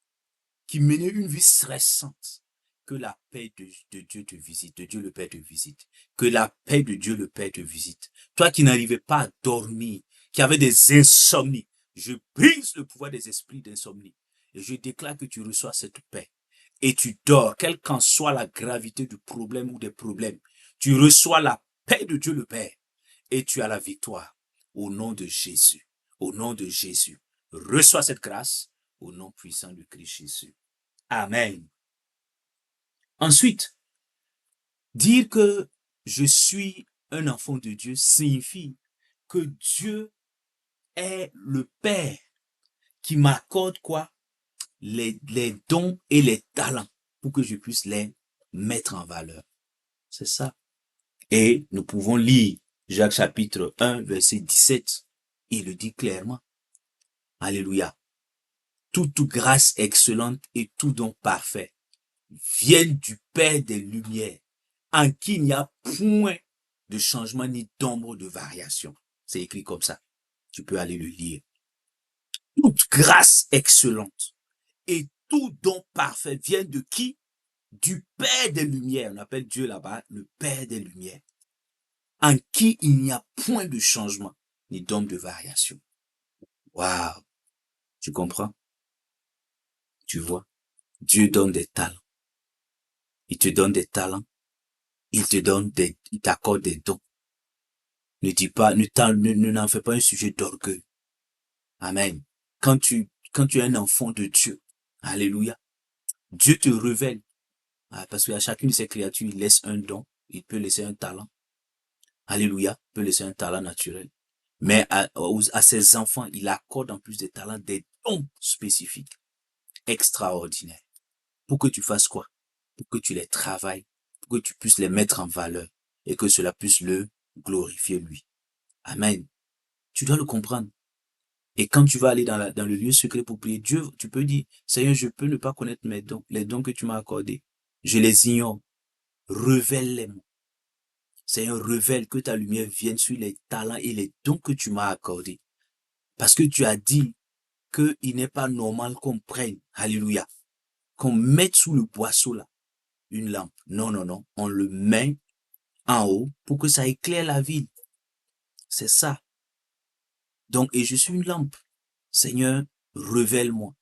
qui menait une vie stressante, que la paix de Dieu te visite, de Dieu le Père te visite, que la paix de Dieu le Père te visite. Toi qui n'arrivais pas à dormir, qui avait des insomnies, je brise le pouvoir des esprits d'insomnie et je déclare que tu reçois cette paix et tu dors, quelle qu'en soit la gravité du problème ou des problèmes. Tu reçois la paix de Dieu le Père et tu as la victoire au nom de Jésus. Au nom de Jésus. Reçois cette grâce au nom puissant de Christ Jésus. Amen. Ensuite, dire que je suis un enfant de Dieu signifie que Dieu est le Père qui m'accorde quoi? Les dons et les talents pour que je puisse les mettre en valeur. C'est ça. Et nous pouvons lire Jacques chapitre 1, verset 17. Il le dit clairement. Alléluia. Toute grâce excellente et tout don parfait viennent du Père des Lumières, en qui il n'y a point de changement ni d'ombre de variation. C'est écrit comme ça. Tu peux aller le lire. Toute grâce excellente et tout don parfait viennent de qui? Du Père des Lumières. On appelle Dieu là-bas le Père des Lumières, en qui il n'y a point de changement ni d'ombre de variation. Waouh! Tu comprends? Tu vois? Dieu donne des talents. Il te donne des talents. Il t'accorde des dons. Ne dis pas, n'en fais pas un sujet d'orgueil. Amen. Quand tu es un enfant de Dieu, alléluia, Dieu te révèle. Parce qu'à chacune de ses créatures, il laisse un don. Il peut laisser un talent. Alléluia, il peut laisser un talent naturel. Mais à ses enfants, il accorde en plus des talents, des dons spécifiques, extraordinaires. Pour que tu fasses quoi? Pour que tu les travailles, pour que tu puisses les mettre en valeur et que cela puisse le glorifier lui. Amen. Tu dois le comprendre. Et quand tu vas aller dans le lieu secret pour prier Dieu, tu peux dire, Seigneur, je peux ne pas connaître mes dons, les dons que tu m'as accordés. Je les ignore. Révèle-les-moi. Seigneur, révèle que ta lumière vienne sur les talents et les dons que tu m'as accordés. Parce que tu as dit qu'il n'est pas normal qu'on prenne, alléluia, qu'on mette sous le boisseau là, une lampe. Non, non, non. On le met en haut pour que ça éclaire la ville. C'est ça. Donc, et je suis une lampe. Seigneur, révèle-moi.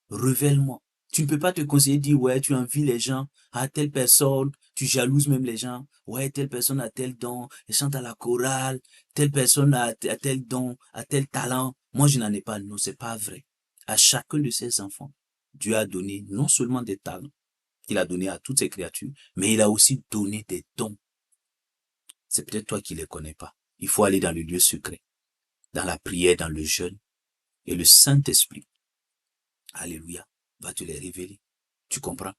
Révèle-moi. Tu ne peux pas te conseiller, dire, ouais, tu envies les gens à telle personne, tu jalouses même les gens. Ouais, telle personne a tel don, elle chante à la chorale, telle personne a tel don, a tel talent. Moi, je n'en ai pas. Non, c'est pas vrai. À chacun de ses enfants, Dieu a donné non seulement des talents qu'il a donné à toutes ses créatures, mais il a aussi donné des dons. C'est peut-être toi qui les connais pas. Il faut aller dans le lieu secret, dans la prière, dans le jeûne, et le Saint-Esprit, alléluia, va te les révéler. Tu comprends,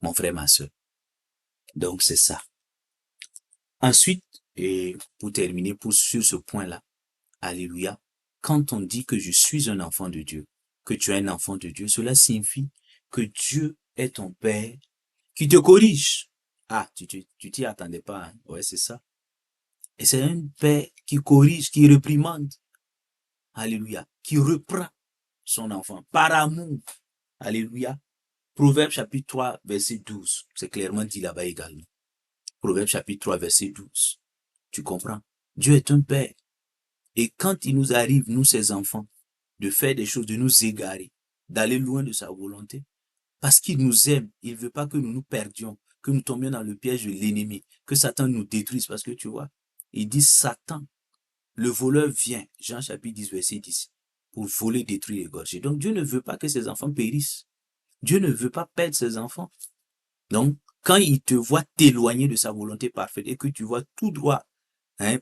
mon frère, ma soeur? Donc, c'est ça. Ensuite, et pour terminer, sur ce point-là, alléluia, quand on dit que je suis un enfant de Dieu, que tu es un enfant de Dieu, cela signifie que Dieu est ton Père qui te corrige. Ah, tu t'y attendais pas, hein? Ouais, c'est ça. Et c'est un Père qui corrige, qui réprimande. Alléluia. Qui reprend son enfant par amour. Alléluia. Proverbe chapitre 3, verset 12. C'est clairement dit là-bas également. Proverbe chapitre 3, verset 12. Tu comprends? Dieu est un Père. Et quand il nous arrive, nous ses enfants, de faire des choses, de nous égarer, d'aller loin de sa volonté, parce qu'il nous aime, il ne veut pas que nous nous perdions, que nous tombions dans le piège de l'ennemi, que Satan nous détruise. Parce que tu vois, il dit Satan Le voleur vient, Jean chapitre 10, verset 10, pour voler, détruire et égorger. Donc Dieu ne veut pas que ses enfants périssent. Dieu ne veut pas perdre ses enfants. Donc, quand il te voit t'éloigner de sa volonté parfaite et que tu vois tout droit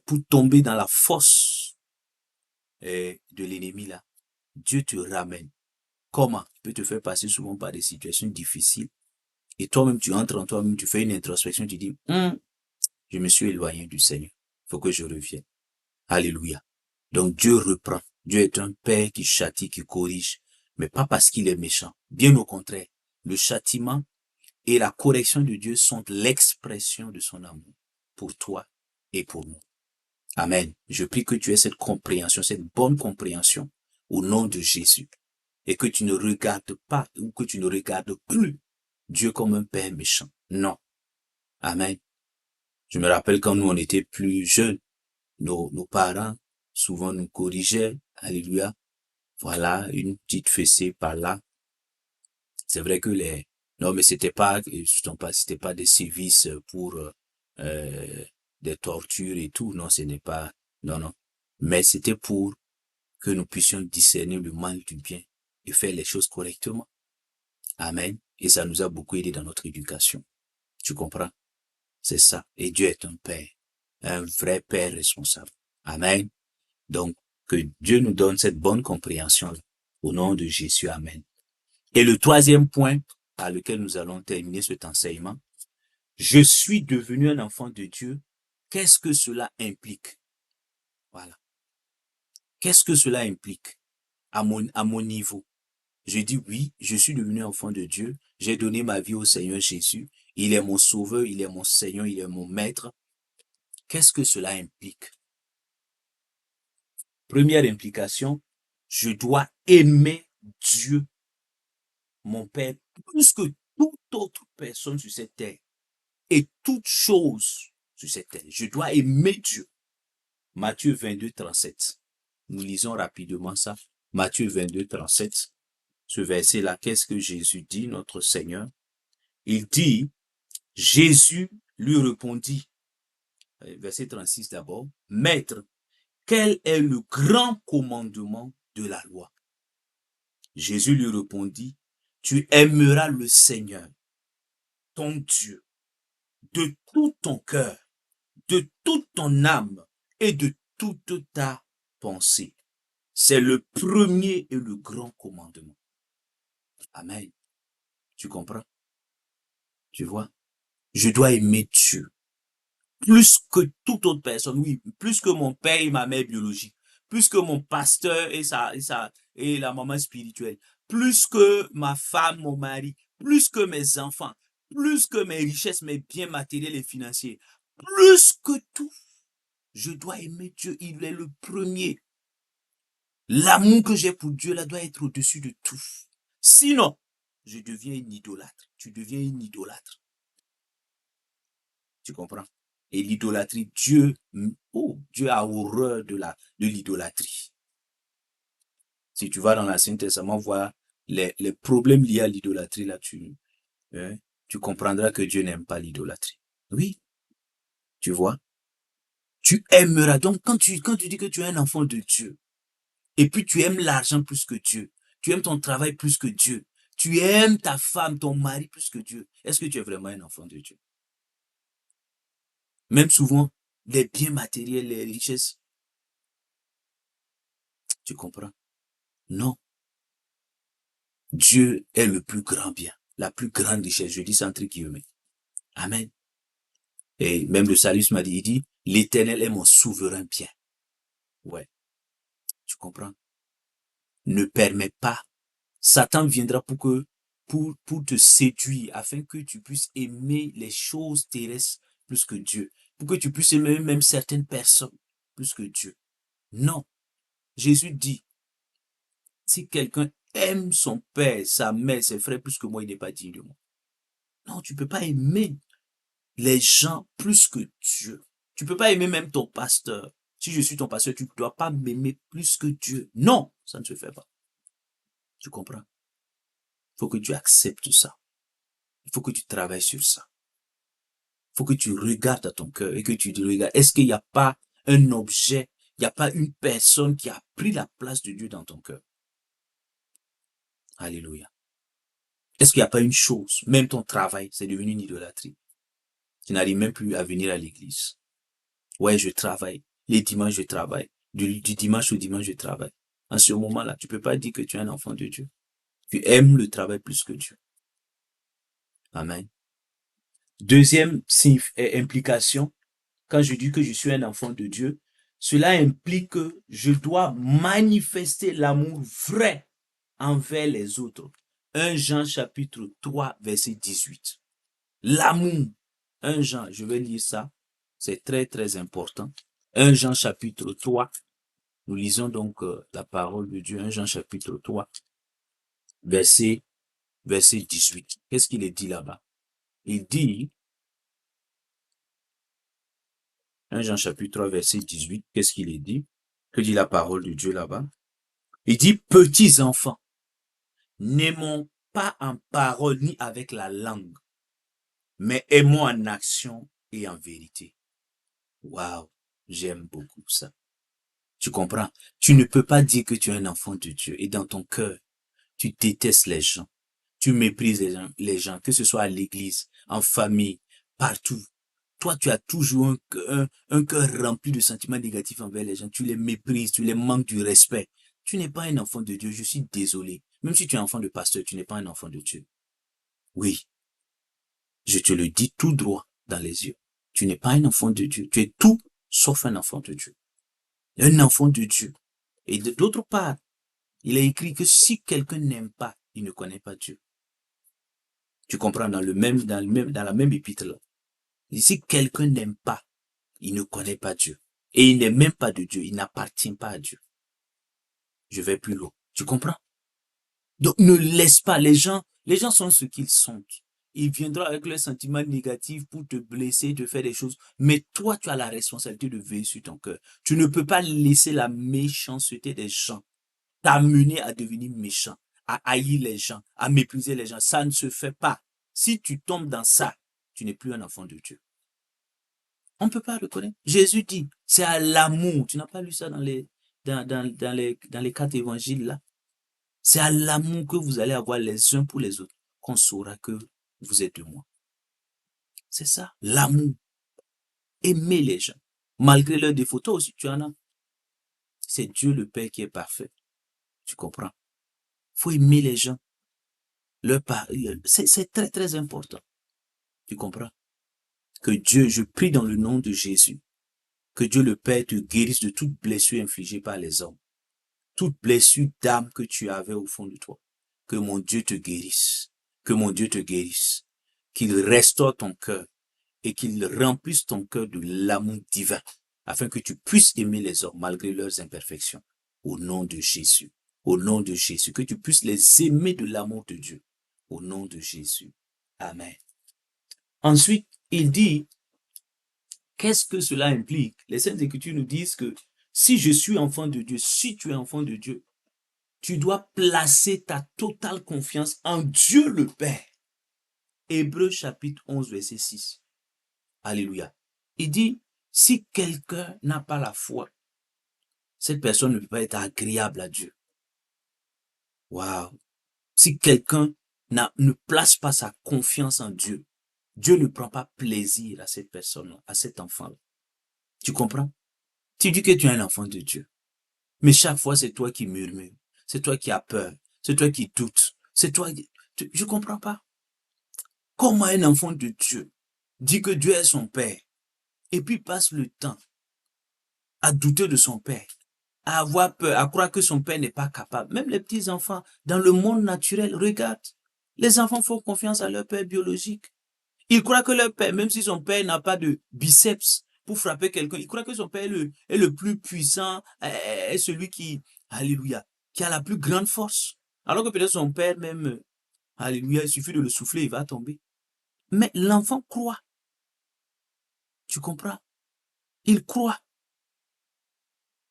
pour tomber dans la fosse de l'ennemi là, Dieu te ramène. Comment? Il peut te faire passer souvent par des situations difficiles. Et toi-même, tu entres en toi-même, tu fais une introspection, tu dis, je me suis éloigné du Seigneur. Il faut que je revienne. Alléluia. Donc Dieu reprend. Dieu est un Père qui châtie, qui corrige, mais pas parce qu'il est méchant. Bien au contraire, le châtiment et la correction de Dieu sont l'expression de son amour pour toi et pour nous. Amen. Je prie que tu aies cette compréhension, cette bonne compréhension au nom de Jésus et que tu ne regardes pas ou que tu ne regardes plus Dieu comme un Père méchant. Non. Amen. Je me rappelle quand nous on était plus jeunes, nos parents souvent nous corrigeaient. Alléluia. Voilà, une petite fessée par là. C'est vrai que non, mais c'était pas des sévices pour des tortures et tout. Non, ce n'est pas, non, non. Mais c'était pour que nous puissions discerner le mal du bien et faire les choses correctement. Amen. Et ça nous a beaucoup aidé dans notre éducation. Tu comprends? C'est ça. Et Dieu est un Père. Un vrai Père responsable. Amen. Donc, que Dieu nous donne cette bonne compréhension au nom de Jésus. Amen. Et le troisième point par lequel nous allons terminer cet enseignement, je suis devenu un enfant de Dieu. Qu'est-ce que cela implique? Voilà. Qu'est-ce que cela implique à mon niveau? Je dis oui, je suis devenu enfant de Dieu. J'ai donné ma vie au Seigneur Jésus. Il est mon sauveur, il est mon Seigneur, il est mon maître. Qu'est-ce que cela implique? Première implication, je dois aimer Dieu, mon Père, plus que toute autre personne sur cette terre et toute chose sur cette terre. Je dois aimer Dieu. Matthieu 22, 37. Nous lisons rapidement ça. Matthieu 22, 37. Ce verset-là, qu'est-ce que Jésus dit, notre Seigneur? Il dit, Jésus lui répondit, verset 36 d'abord, Maître, quel est le grand commandement de la loi? Jésus lui répondit, tu aimeras le Seigneur, ton Dieu, de tout ton cœur, de toute ton âme et de toute ta pensée. C'est le premier et le grand commandement. Amen. Tu comprends? Tu vois? Je dois aimer Dieu. Plus que toute autre personne, oui, plus que mon père et ma mère biologique, plus que mon pasteur et la maman spirituelle, plus que ma femme, mon mari, plus que mes enfants, plus que mes richesses, mes biens matériels et financiers, plus que tout, je dois aimer Dieu, il est le premier. L'amour que j'ai pour Dieu là doit être au-dessus de tout. Sinon, je deviens une idolâtre. Tu deviens une idolâtre. Tu comprends? Et l'idolâtrie, Dieu a horreur de l'idolâtrie. Si tu vas dans l'Ancien Testament voir les problèmes liés à l'idolâtrie, là, tu comprendras que Dieu n'aime pas l'idolâtrie. Oui, tu vois. Tu aimeras. Donc, quand tu dis que tu es un enfant de Dieu, et puis tu aimes l'argent plus que Dieu, tu aimes ton travail plus que Dieu, tu aimes ta femme, ton mari plus que Dieu, est-ce que tu es vraiment un enfant de Dieu? Même souvent, les biens matériels, les richesses, tu comprends? Non. Dieu est le plus grand bien, la plus grande richesse. Je dis ça entre guillemets. Amen. Et même le salut m'a dit, il dit, l'Éternel est mon souverain bien. Ouais. Tu comprends? Ne permets pas. Satan viendra pour te séduire, afin que tu puisses aimer les choses terrestres plus que Dieu. Pour que tu puisses aimer même certaines personnes plus que Dieu. Non. Jésus dit, si quelqu'un aime son père, sa mère, ses frères plus que moi, il n'est pas digne de moi. Non, tu ne peux pas aimer les gens plus que Dieu. Tu ne peux pas aimer même ton pasteur. Si je suis ton pasteur, tu ne dois pas m'aimer plus que Dieu. Non, ça ne se fait pas. Tu comprends? Il faut que tu acceptes ça. Il faut que tu travailles sur ça. Il faut que tu regardes à ton cœur et que tu te regardes. Est-ce qu'il n'y a pas un objet Il n'y a pas une personne qui a pris la place de Dieu dans ton cœur. Alléluia. Est-ce qu'il n'y a pas une chose, même ton travail, c'est devenu une idolâtrie. Tu n'arrives même plus à venir à l'église. Ouais, je travaille. Les dimanches, je travaille. Du dimanche au dimanche, je travaille. En ce moment-là, tu ne peux pas dire que tu es un enfant de Dieu. Tu aimes le travail plus que Dieu. Amen. Deuxième implication, quand je dis que je suis un enfant de Dieu, cela implique que je dois manifester l'amour vrai envers les autres. 1 Jean chapitre 3, verset 18. L'amour. 1 Jean, je vais lire ça. C'est très, très important. 1 Jean chapitre 3. Nous lisons donc la parole de Dieu. 1 Jean chapitre 3, verset 18. Qu'est-ce qu'il est dit là-bas? Il dit, 1 Jean chapitre 3, verset 18, qu'est-ce qu'il est dit? Que dit la parole de Dieu là-bas? Il dit, petits enfants, n'aimons pas en parole ni avec la langue, mais aimons en action et en vérité. Waouh, j'aime beaucoup ça. Tu comprends? Tu ne peux pas dire que tu es un enfant de Dieu et dans ton cœur, tu détestes les gens. Tu méprises les gens, que ce soit à l'église, en famille, partout. Toi, tu as toujours un cœur rempli de sentiments négatifs envers les gens. Tu les méprises, tu les manques du respect. Tu n'es pas un enfant de Dieu, je suis désolé. Même si tu es enfant de pasteur, tu n'es pas un enfant de Dieu. Oui, je te le dis tout droit dans les yeux. Tu n'es pas un enfant de Dieu. Tu es tout sauf un enfant de Dieu. Un enfant de Dieu. Et d'autre part, il est écrit que si quelqu'un n'aime pas, il ne connaît pas Dieu. Tu comprends dans la même épître là. Si quelqu'un n'aime pas, il ne connaît pas Dieu. Et il n'est même pas de Dieu. Il n'appartient pas à Dieu. Je vais plus loin. Tu comprends? Donc, ne laisse pas les gens sont ce qu'ils sont. Ils viendront avec leurs sentiments négatifs pour te blesser, te faire des choses. Mais toi, tu as la responsabilité de veiller sur ton cœur. Tu ne peux pas laisser la méchanceté des gens t'amener à devenir méchant, à haïr les gens, à mépriser les gens. Ça ne se fait pas. Si tu tombes dans ça, tu n'es plus un enfant de Dieu. On ne peut pas reconnaître. Jésus dit, c'est à l'amour. Tu n'as pas lu ça dans les 4 évangiles là. C'est à l'amour que vous allez avoir les uns pour les autres qu'on saura que vous êtes de moi. C'est ça, l'amour. Aimer les gens. Malgré leurs défauts, toi aussi tu en as. C'est Dieu le Père qui est parfait. Tu comprends? Il faut aimer les gens. C'est très très important. Tu comprends? Que Dieu, je prie dans le nom de Jésus, que Dieu le Père te guérisse de toute blessure infligée par les hommes. Toute blessure d'âme que tu avais au fond de toi. Que mon Dieu te guérisse. Que mon Dieu te guérisse. Qu'il restaure ton cœur et qu'il remplisse ton cœur de l'amour divin afin que tu puisses aimer les hommes malgré leurs imperfections. Au nom de Jésus. Au nom de Jésus. Que tu puisses les aimer de l'amour de Dieu. Au nom de Jésus. Amen. Ensuite, il dit, qu'est-ce que cela implique? Les Saintes Écritures nous disent que si je suis enfant de Dieu, si tu es enfant de Dieu, tu dois placer ta totale confiance en Dieu le Père. Hébreux chapitre 11, verset 6. Alléluia. Il dit, si quelqu'un n'a pas la foi, cette personne ne peut pas être agréable à Dieu. Waouh. Si quelqu'un ne place pas sa confiance en Dieu, Dieu ne prend pas plaisir à cette personne-là, à cet enfant-là. Tu comprends? Tu dis que tu es un enfant de Dieu. Mais chaque fois, c'est toi qui murmures. C'est toi qui as peur. C'est toi qui doutes. C'est toi qui... Je ne comprends pas. Comment un enfant de Dieu dit que Dieu est son Père et puis passe le temps à douter de son Père, à avoir peur, à croire que son Père n'est pas capable. Même les petits enfants, dans le monde naturel, regarde. Les enfants font confiance à leur Père biologique. Ils croient que leur Père, même si son Père n'a pas de biceps pour frapper quelqu'un, ils croient que son Père est le plus puissant, est celui qui, alléluia, qui a la plus grande force. Alors que peut-être son Père même, alléluia, il suffit de le souffler, il va tomber. Mais l'enfant croit. Tu comprends? Il croit.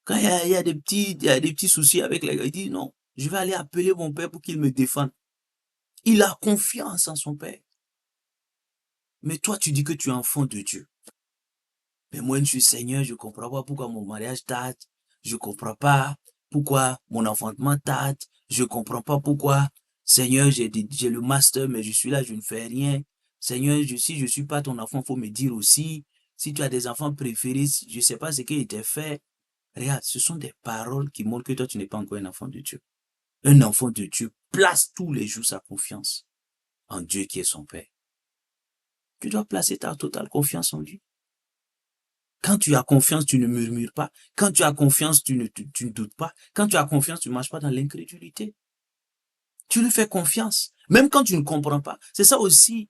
Quand il y a des petits soucis avec les gars, il dit non, je vais aller appeler mon père pour qu'il me défende. Il a confiance en son père. Mais toi, tu dis que tu es enfant de Dieu. Mais moi, je suis Seigneur, je ne comprends pas pourquoi mon mariage date. je comprends pas pourquoi mon enfantement tarde, je comprends pas pourquoi, Seigneur, j'ai le master, mais je suis là, je ne fais rien. Seigneur, si je suis pas ton enfant, faut me dire aussi. Si tu as des enfants préférés, je sais pas ce qui était fait. Regarde, ce sont des paroles qui montrent que toi, tu n'es pas encore un enfant de Dieu. Un enfant de Dieu place tous les jours sa confiance en Dieu qui est son Père. Tu dois placer ta totale confiance en lui. Quand tu as confiance, tu ne murmures pas. Quand tu as confiance, tu ne doutes pas. Quand tu as confiance, tu ne marches pas dans l'incrédulité. Tu lui fais confiance, même quand tu ne comprends pas. C'est ça aussi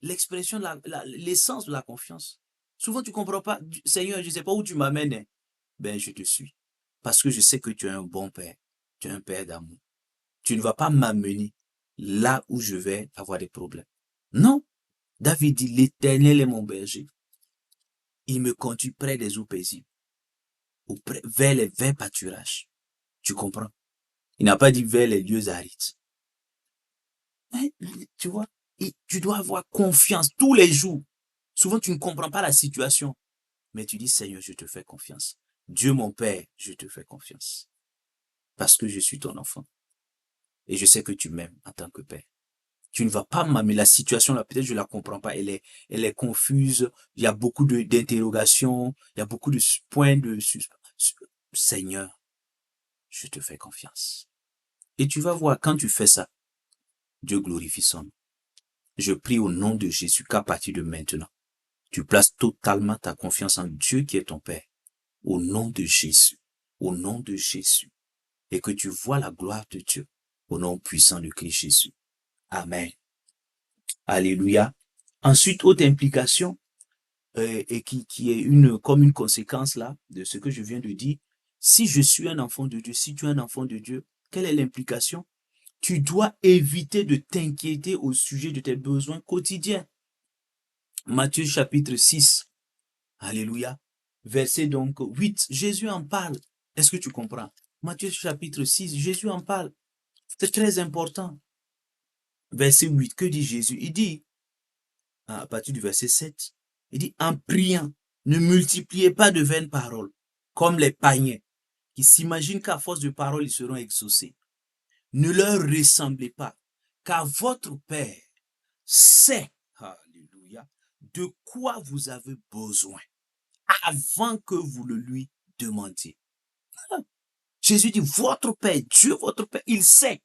l'expression, l'essence de la confiance. Souvent, tu ne comprends pas. Seigneur, je ne sais pas où tu m'amènes. Hein. Ben, je te suis. Parce que je sais que tu es un bon Père. Tu es un Père d'amour. Tu ne vas pas m'amener là où je vais avoir des problèmes. Non. David dit, l'Éternel est mon berger. Il me conduit près des eaux paisibles, vers les verts pâturages. Tu comprends? Il n'a pas dit vers les lieux arides. Mais, tu vois, tu dois avoir confiance tous les jours. Souvent, tu ne comprends pas la situation, mais tu dis, Seigneur, je te fais confiance. Dieu mon Père, je te fais confiance. Parce que je suis ton enfant. Et je sais que tu m'aimes en tant que Père. Tu ne vas pas m'amener la situation là, peut-être je la comprends pas, elle est confuse, il y a beaucoup d'interrogations, il y a beaucoup de points de suspens. Seigneur, je te fais confiance. Et tu vas voir, quand tu fais ça, Dieu glorifie son nom. Je prie au nom de Jésus qu'à partir de maintenant, tu places totalement ta confiance en Dieu qui est ton Père. Au nom de Jésus. Au nom de Jésus. Et que tu vois la gloire de Dieu. Au nom puissant de Christ Jésus. Amen. Alléluia. Ensuite, autre implication, et qui est comme une conséquence là de ce que je viens de dire. Si je suis un enfant de Dieu, si tu es un enfant de Dieu, quelle est l'implication? Tu dois éviter de t'inquiéter au sujet de tes besoins quotidiens. Matthieu chapitre 6, alléluia, verset donc 8, Jésus en parle. Est-ce que tu comprends? Matthieu chapitre 6, Jésus en parle. C'est très important. Verset 8, que dit Jésus? Il dit, à partir du verset 7, il dit, en priant, ne multipliez pas de vaines paroles, comme les païens, qui s'imaginent qu'à force de paroles, ils seront exaucés. Ne leur ressemblez pas, car votre Père sait, alléluia, de quoi vous avez besoin avant que vous le lui demandiez. Jésus dit, votre Père, Dieu, votre Père, il sait.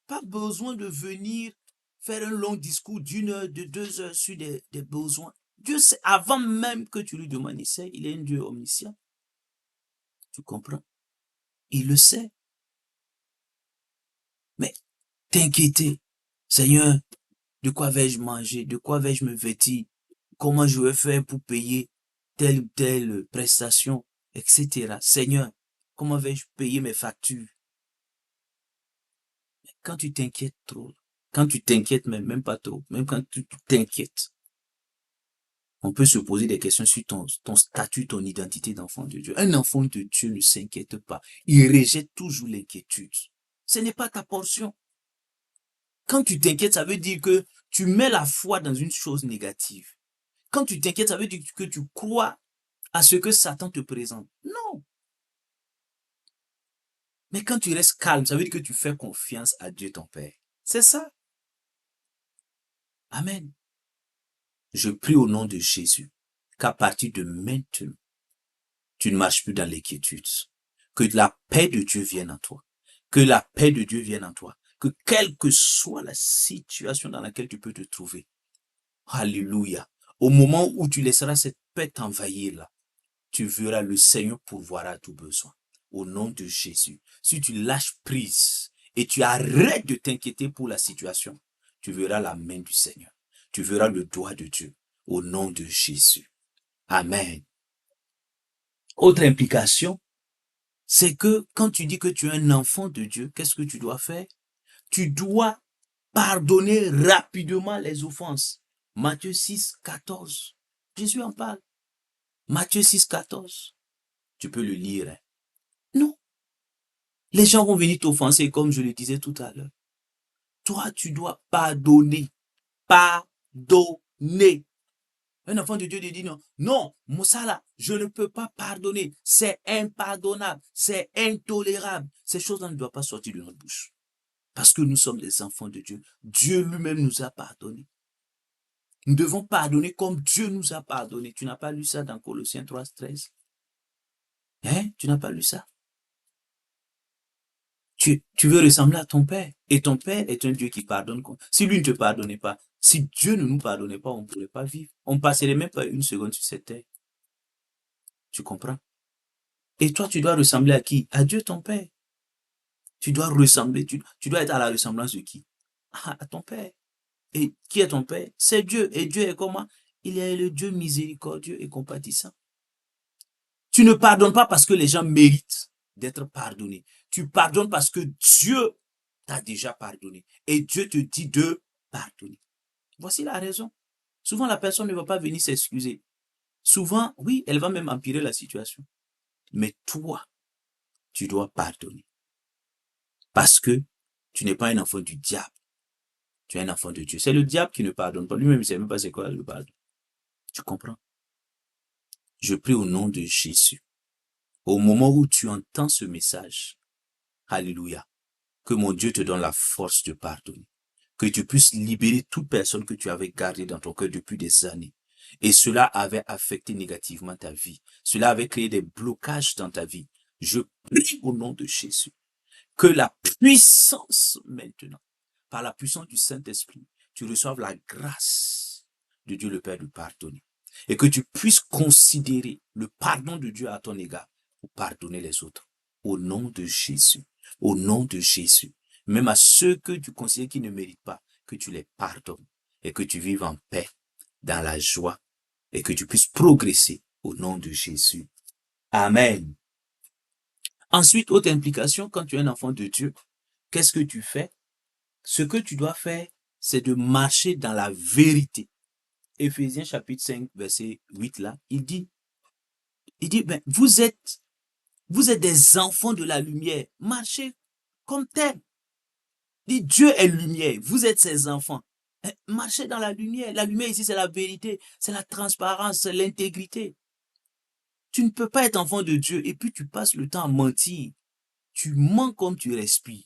Pas besoin de venir faire un long discours d'1 heure, de 2 heures sur des besoins. Dieu sait, avant même que tu lui demandes, il sait, il est un Dieu omniscient. Tu comprends? Il le sait. Mais t'inquiéter, Seigneur, de quoi vais-je manger? De quoi vais-je me vêtir? Comment je vais faire pour payer telle ou telle prestation, etc. Seigneur, comment vais-je payer mes factures? Quand tu t'inquiètes trop, quand tu t'inquiètes même pas trop, même quand tu t'inquiètes, on peut se poser des questions sur ton statut, ton identité d'enfant de Dieu. Un enfant de Dieu ne s'inquiète pas. Il rejette toujours l'inquiétude. Ce n'est pas ta portion. Quand tu t'inquiètes, ça veut dire que tu mets la foi dans une chose négative. Quand tu t'inquiètes, ça veut dire que tu crois à ce que Satan te présente. Non. Mais quand tu restes calme, ça veut dire que tu fais confiance à Dieu ton Père. C'est ça. Amen. Je prie au nom de Jésus qu'à partir de maintenant, tu ne marches plus dans l'inquiétude. Que la paix de Dieu vienne en toi. Que la paix de Dieu vienne en toi. Que quelle que soit la situation dans laquelle tu peux te trouver, alléluia, au moment où tu laisseras cette paix t'envahir là, tu verras le Seigneur pourvoir à tout besoin. Au nom de Jésus. Si tu lâches prise et tu arrêtes de t'inquiéter pour la situation, tu verras la main du Seigneur. Tu verras le doigt de Dieu. Au nom de Jésus. Amen. Autre implication, c'est que quand tu dis que tu es un enfant de Dieu, qu'est-ce que tu dois faire? Tu dois pardonner rapidement les offenses. Matthieu 6, 14. Jésus en parle. Matthieu 6, 14. Tu peux le lire. Hein? Non. Les gens vont venir t'offenser comme je le disais tout à l'heure. Toi, tu dois pardonner. Pardonner. Un enfant de Dieu te dit non. Non, ça là, je ne peux pas pardonner. C'est impardonnable. C'est intolérable. Ces choses-là ne doivent pas sortir de notre bouche. Parce que nous sommes des enfants de Dieu. Dieu lui-même nous a pardonné. Nous devons pardonner comme Dieu nous a pardonné. Tu n'as pas lu ça dans Colossiens 3:13? Hein? Tu n'as pas lu ça? Tu veux ressembler à ton Père. Et ton Père est un Dieu qui pardonne. Si lui ne te pardonnait pas, si Dieu ne nous pardonnait pas, on ne pourrait pas vivre. On ne passerait même pas une seconde sur cette terre. Tu comprends? Et toi, tu dois ressembler à qui? À Dieu, ton Père. Tu dois ressembler, tu dois être à la ressemblance de qui? À ton Père. Et qui est ton Père? C'est Dieu. Et Dieu est comment? Il est le Dieu miséricordieux et compatissant. Tu ne pardonnes pas parce que les gens méritent d'être pardonnés. Tu pardonnes parce que Dieu t'a déjà pardonné. Et Dieu te dit de pardonner. Voici la raison. Souvent, la personne ne va pas venir s'excuser. Souvent, oui, elle va même empirer la situation. Mais toi, tu dois pardonner. Parce que tu n'es pas un enfant du diable. Tu es un enfant de Dieu. C'est le diable qui ne pardonne pas. Lui-même, il ne sait même pas c'est quoi le pardon. Tu comprends? Je prie au nom de Jésus. Au moment où tu entends ce message, alléluia, que mon Dieu te donne la force de pardonner. Que tu puisses libérer toute personne que tu avais gardée dans ton cœur depuis des années. Et cela avait affecté négativement ta vie. Cela avait créé des blocages dans ta vie. Je prie au nom de Jésus que la puissance maintenant, par la puissance du Saint-Esprit, tu reçoives la grâce de Dieu le Père de pardonner. Et que tu puisses considérer le pardon de Dieu à ton égard pour pardonner les autres. Au nom de Jésus. Au nom de Jésus. Même à ceux que tu considères qui ne méritent pas, que tu les pardonnes. Et que tu vives en paix, dans la joie. Et que tu puisses progresser au nom de Jésus. Amen. Ensuite, autre implication, quand tu es un enfant de Dieu, qu'est-ce que tu fais? Ce que tu dois faire, c'est de marcher dans la vérité. Éphésiens chapitre 5, verset 8, là, il dit, ben, vous êtes des enfants de la lumière. Marchez comme tel. Dit, Dieu est lumière. Vous êtes ses enfants. Marchez dans la lumière. La lumière ici, c'est la vérité. C'est la transparence, c'est l'intégrité. Tu ne peux pas être enfant de Dieu et puis tu passes le temps à mentir. Tu mens comme tu respires.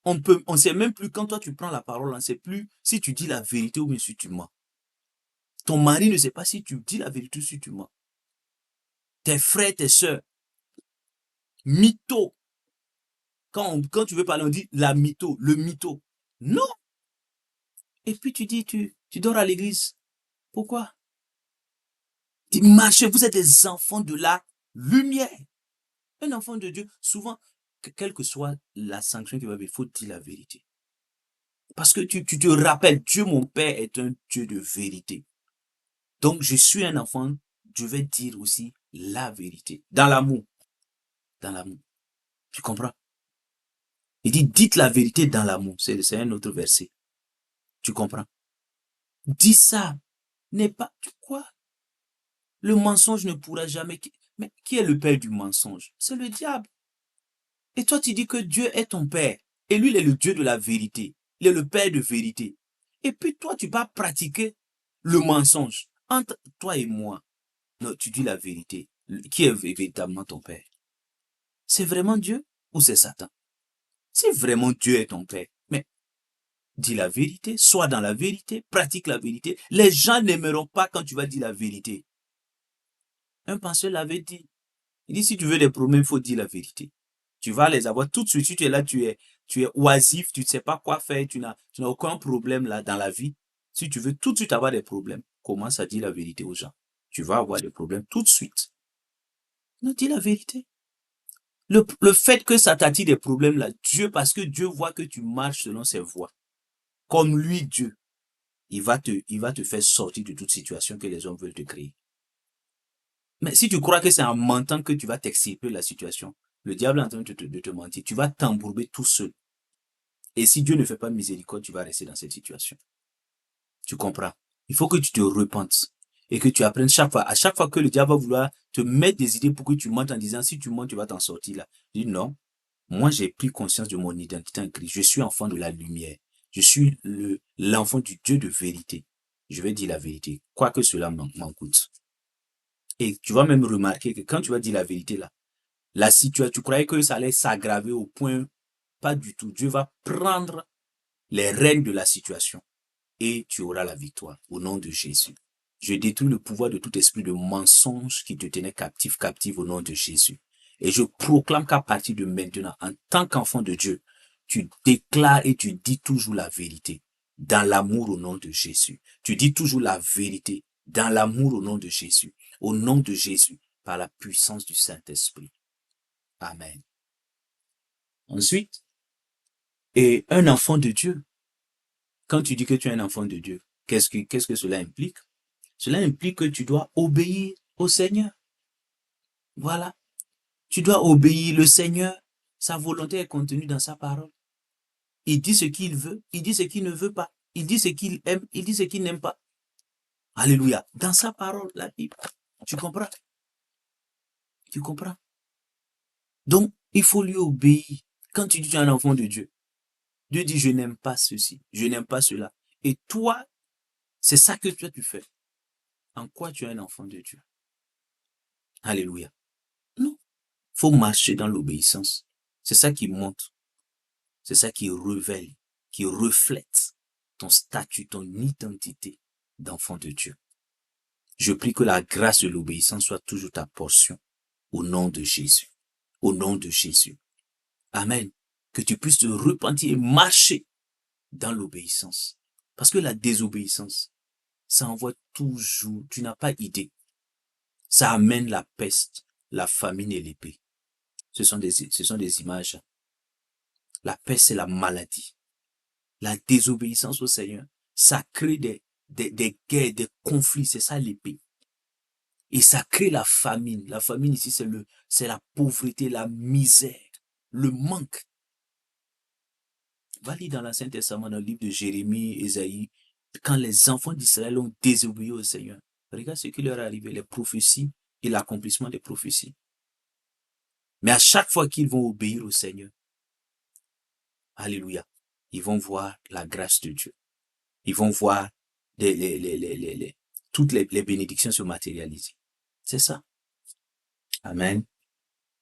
On sait même plus, quand toi tu prends la parole, on ne sait plus si tu dis la vérité ou bien si tu mens. Ton mari ne sait pas si tu dis la vérité ou si tu mens. Tes frères, tes soeurs, mytho. Quand tu veux parler, on dit la mytho, le mytho. Non. Et puis tu dis, tu dors à l'église. Pourquoi? Marchez, vous êtes des enfants de la lumière. Un enfant de Dieu, souvent, quelle que soit la sanction qu'il va avoir, il faut dire la vérité. Parce que tu te rappelles, Dieu mon Père est un Dieu de vérité. Donc je suis un enfant, je vais dire aussi la vérité. Dans l'amour. Dans l'amour. Tu comprends? Il dit, dites la vérité dans l'amour. C'est un autre verset. Tu comprends? Dis ça. N'est pas, tu quoi? Le mensonge ne pourra jamais. Mais qui est le père du mensonge? C'est le diable. Et toi, tu dis que Dieu est ton père. Et lui, il est le Dieu de la vérité. Il est le père de vérité. Et puis toi, tu vas pratiquer le mensonge. Entre toi et moi, non, tu dis la vérité. Qui est véritablement ton père? C'est vraiment Dieu ou c'est Satan? Si vraiment Dieu est ton père, mais dis la vérité, sois dans la vérité, pratique la vérité. Les gens n'aimeront pas quand tu vas dire la vérité. Un penseur l'avait dit. Il dit, si tu veux des problèmes, il faut dire la vérité. Tu vas les avoir tout de suite. Si tu es là, tu es oisif, tu ne sais pas quoi faire, tu n'as aucun problème là dans la vie. Si tu veux tout de suite avoir des problèmes, commence à dire la vérité aux gens. Tu vas avoir des problèmes tout de suite. Non, dis la vérité. Le fait que ça t'attire des problèmes là, Dieu, parce que Dieu voit que tu marches selon ses voies. Comme lui, Dieu, il va te faire sortir de toute situation que les hommes veulent te créer. Mais si tu crois que c'est en mentant que tu vas t'extirper la situation, le diable est en train de te mentir. Tu vas t'embourber tout seul. Et si Dieu ne fait pas miséricorde, tu vas rester dans cette situation. Tu comprends? Il faut que tu te repentes et que tu apprennes à chaque fois que le diable va vouloir te mettre des idées pour que tu mentes en disant, si tu mens, tu vas t'en sortir là. Dis non. Moi, j'ai pris conscience de mon identité en Christ. Je suis enfant de la lumière. Je suis l'enfant du Dieu de vérité. je vais dire la vérité, quoi que cela m'en coûte. Et tu vas même remarquer que quand tu vas dire la vérité là, la situation, tu croyais que ça allait s'aggraver au point, pas du tout. Dieu va prendre les rênes de la situation et tu auras la victoire au nom de Jésus. Je détruis le pouvoir de tout esprit de mensonge qui te tenait captif au nom de Jésus. Et je proclame qu'à partir de maintenant, en tant qu'enfant de Dieu, tu déclares et tu dis toujours la vérité dans l'amour au nom de Jésus. Tu dis toujours la vérité dans l'amour au nom de Jésus. Au nom de Jésus, par la puissance du Saint-Esprit. Amen. Ensuite, et un enfant de Dieu, quand tu dis que tu es un enfant de Dieu, qu'est-ce que cela implique? Cela implique que tu dois obéir au Seigneur. Voilà. Tu dois obéir le Seigneur. Sa volonté est contenue dans sa parole. Il dit ce qu'il veut, il dit ce qu'il ne veut pas. Il dit ce qu'il aime, il dit ce qu'il n'aime pas. Alléluia. Dans sa parole, la Bible. Tu comprends? Tu comprends? Donc, il faut lui obéir. Quand tu dis que tu es un enfant de Dieu, Dieu dit, je n'aime pas ceci, je n'aime pas cela. Et toi, c'est ça que toi tu fais. En quoi tu es un enfant de Dieu? Alléluia. Non. Il faut marcher dans l'obéissance. C'est ça qui montre. C'est ça qui révèle, qui reflète ton statut, ton identité d'enfant de Dieu. Je prie que la grâce de l'obéissance soit toujours ta portion au nom de Jésus. Au nom de Jésus. Amen. Que tu puisses te repentir et marcher dans l'obéissance. Parce que la désobéissance, ça envoie toujours, tu n'as pas idée. Ça amène la peste, la famine et l'épée. Ce sont des images. La peste, c'est la maladie. La désobéissance au Seigneur, ça crée des guerres, des conflits, c'est ça l'épée. Et ça crée la famine. La famine ici, c'est la pauvreté, la misère, le manque. Va lire dans l'Ancien Testament, dans le livre de Jérémie, Ésaïe, quand les enfants d'Israël ont désobéi au Seigneur. Regarde ce qui leur est arrivé, les prophéties et l'accomplissement des prophéties. Mais à chaque fois qu'ils vont obéir au Seigneur, alléluia, ils vont voir la grâce de Dieu. Ils vont voir toutes les bénédictions se matérialiser. C'est ça. Amen.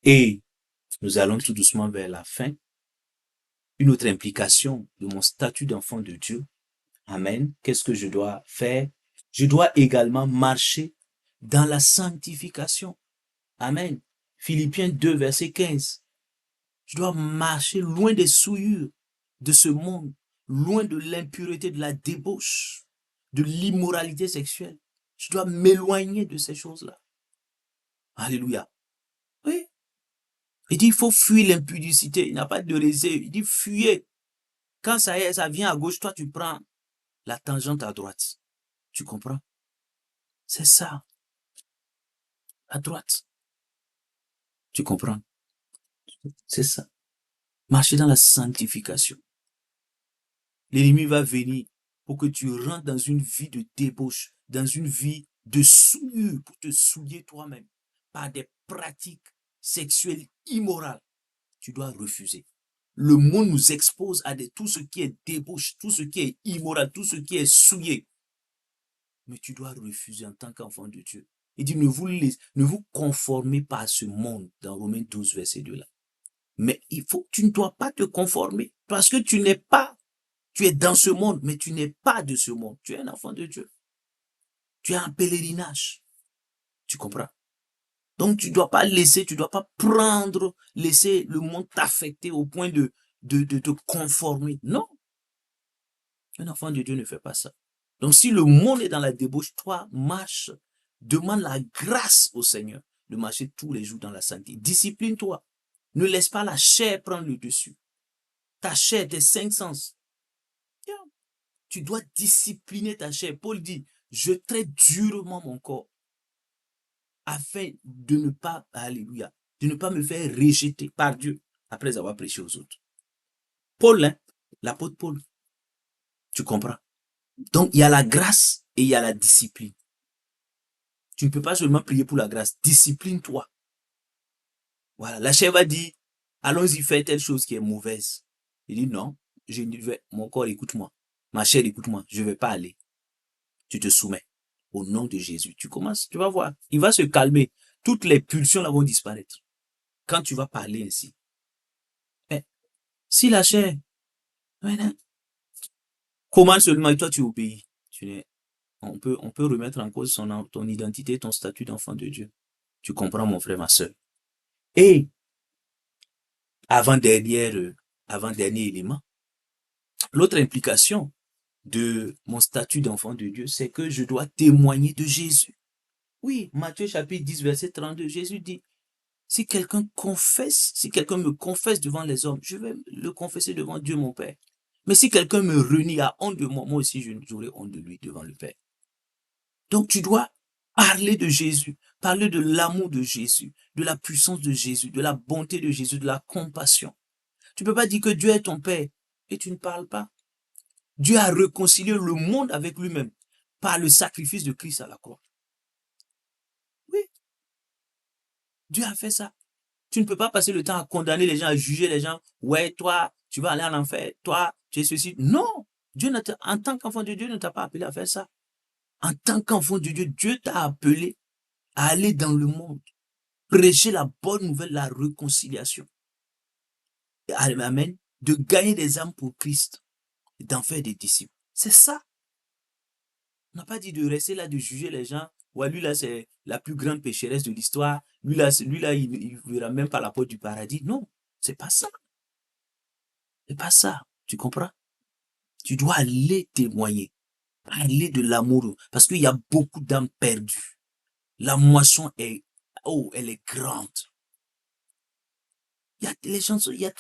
Et nous allons tout doucement vers la fin. Une autre implication de mon statut d'enfant de Dieu. Amen. Qu'est-ce que je dois faire? Je dois également marcher dans la sanctification. Amen. Philippiens 2, verset 15. Je dois marcher loin des souillures de ce monde, loin de l'impureté, de la débauche, de l'immoralité sexuelle. Je dois m'éloigner de ces choses-là. Alléluia. Oui. Il dit, il faut fuir l'impudicité. Il n'y a pas de réserve. Il dit, fuyez. Quand ça vient à gauche, toi, tu prends la tangente à droite. Tu comprends? C'est ça. À droite. Tu comprends? C'est ça. Marcher dans la sanctification. L'ennemi va venir pour que tu rentres dans une vie de débauche, dans une vie de souillure, pour te souiller toi-même, par des pratiques sexuelles immorales. Tu dois refuser. Le monde nous expose à tout ce qui est débauche, tout ce qui est immoral, tout ce qui est souillé. Mais tu dois refuser en tant qu'enfant de Dieu. Il dit, ne vous conformez pas à ce monde, dans Romains 12, verset 2 là. Mais tu ne dois pas te conformer, parce que tu es dans ce monde, mais tu n'es pas de ce monde. Tu es un enfant de Dieu. Tu es un pèlerinage. Tu comprends? Donc, tu ne dois pas laisser le monde t'affecter au point de te conformer. Non. Un enfant de Dieu ne fait pas ça. Donc, si le monde est dans la débauche, toi, marche. Demande la grâce au Seigneur de marcher tous les jours dans la sainteté. Discipline-toi. Ne laisse pas la chair prendre le dessus. Ta chair, tes 5 sens. Tu dois discipliner ta chair. Paul dit, je traite durement mon corps afin de ne pas, alléluia, de ne pas me faire rejeter par Dieu après avoir prêché aux autres. Paul, l'apôtre Paul. Tu comprends? Donc, il y a la grâce et il y a la discipline. Tu ne peux pas seulement prier pour la grâce. Discipline-toi. Voilà. La chair va dire, allons-y faire telle chose qui est mauvaise. Il dit, non, mon corps écoute-moi. Ma chair écoute-moi. Je ne vais pas aller. Tu te soumets au nom de Jésus. Tu commences, tu vas voir, il va se calmer. Toutes les pulsions là vont disparaître. Quand tu vas parler ainsi. Mais si la chair, comment seulement toi tu obéis? On peut remettre en cause ton identité, ton statut d'enfant de Dieu. Tu comprends, mon frère, ma soeur. Et avant-dernier élément, l'autre implication de mon statut d'enfant de Dieu, c'est que je dois témoigner de Jésus. Oui, Matthieu chapitre 10, verset 32, Jésus dit, si quelqu'un me confesse devant les hommes, je vais le confesser devant Dieu mon Père. Mais si quelqu'un me renie à honte de moi, moi aussi j'aurai honte de lui devant le Père. Donc tu dois parler de Jésus, parler de l'amour de Jésus, de la puissance de Jésus, de la bonté de Jésus, de la compassion. Tu ne peux pas dire que Dieu est ton Père et tu ne parles pas. Dieu a réconcilié le monde avec lui-même par le sacrifice de Christ à la croix. Oui, Dieu a fait ça. Tu ne peux pas passer le temps à condamner les gens, à juger les gens. Ouais, toi, tu vas aller en enfer. Toi, tu es ceci. Non, Dieu en tant qu'enfant de Dieu, ne t'a pas appelé à faire ça. En tant qu'enfant de Dieu, Dieu t'a appelé à aller dans le monde, prêcher la bonne nouvelle, la réconciliation. Amen. De gagner des âmes pour Christ, d'en faire des disciples. C'est ça. On n'a pas dit de rester là, de juger les gens. Ouais, lui là, c'est la plus grande pécheresse de l'histoire. Lui là, il ne verra même pas la porte du paradis. Non, c'est pas ça. C'est pas ça. Tu comprends? Tu dois aller témoigner, parler de l'amour, parce qu'il y a beaucoup d'âmes perdues. La moisson elle est grande. Il y a les gens, il y a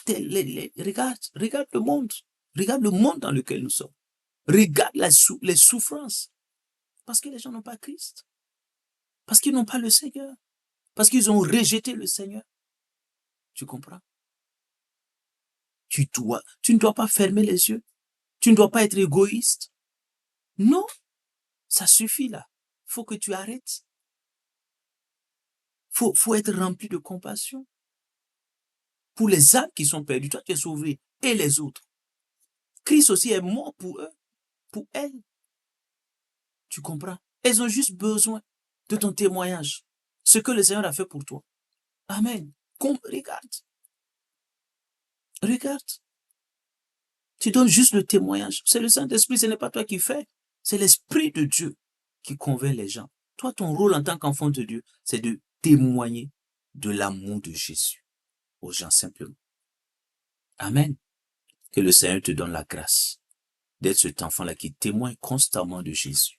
regarde le monde. Regarde le monde dans lequel nous sommes. Regarde les souffrances. Parce que les gens n'ont pas Christ. Parce qu'ils n'ont pas le Seigneur. Parce qu'ils ont rejeté le Seigneur. Tu comprends? Tu ne dois pas fermer les yeux. Tu ne dois pas être égoïste. Non, ça suffit là. Faut que tu arrêtes. Faut être rempli de compassion. Pour les âmes qui sont perdues, toi tu es sauvé. Et les autres. Christ aussi est mort pour eux, pour elles. Tu comprends? Elles ont juste besoin de ton témoignage. Ce que le Seigneur a fait pour toi. Amen. Regarde. Regarde. Tu donnes juste le témoignage. C'est le Saint-Esprit, ce n'est pas toi qui fais. C'est l'Esprit de Dieu qui convainc les gens. Toi, ton rôle en tant qu'enfant de Dieu, c'est de témoigner de l'amour de Jésus aux gens simplement. Amen. Que le Seigneur te donne la grâce d'être cet enfant-là qui témoigne constamment de Jésus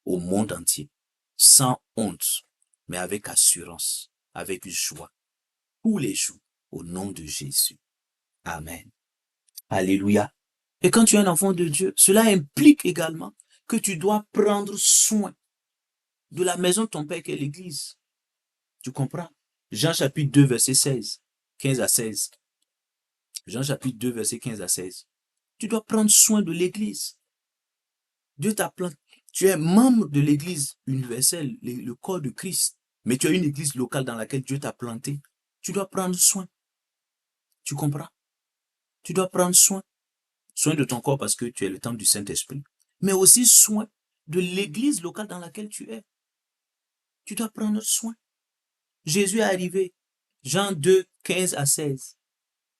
au monde entier, sans honte, mais avec assurance, avec joie, tous les jours, au nom de Jésus. Amen. Alléluia. Et quand tu es un enfant de Dieu, cela implique également que tu dois prendre soin de la maison de ton Père qui est l'Église. Tu comprends? Jean chapitre 2, verset 16, 15 à 16. Jean chapitre 2, verset 15 à 16. Tu dois prendre soin de l'Église. Dieu t'a planté. Tu es membre de l'Église universelle, le corps de Christ. Mais tu as une église locale dans laquelle Dieu t'a planté. Tu dois prendre soin. Tu comprends? Tu dois prendre soin. Soin de ton corps parce que tu es le temple du Saint-Esprit. Mais aussi soin de l'église locale dans laquelle tu es. Tu dois prendre soin. Jésus est arrivé. Jean 2, 15 à 16.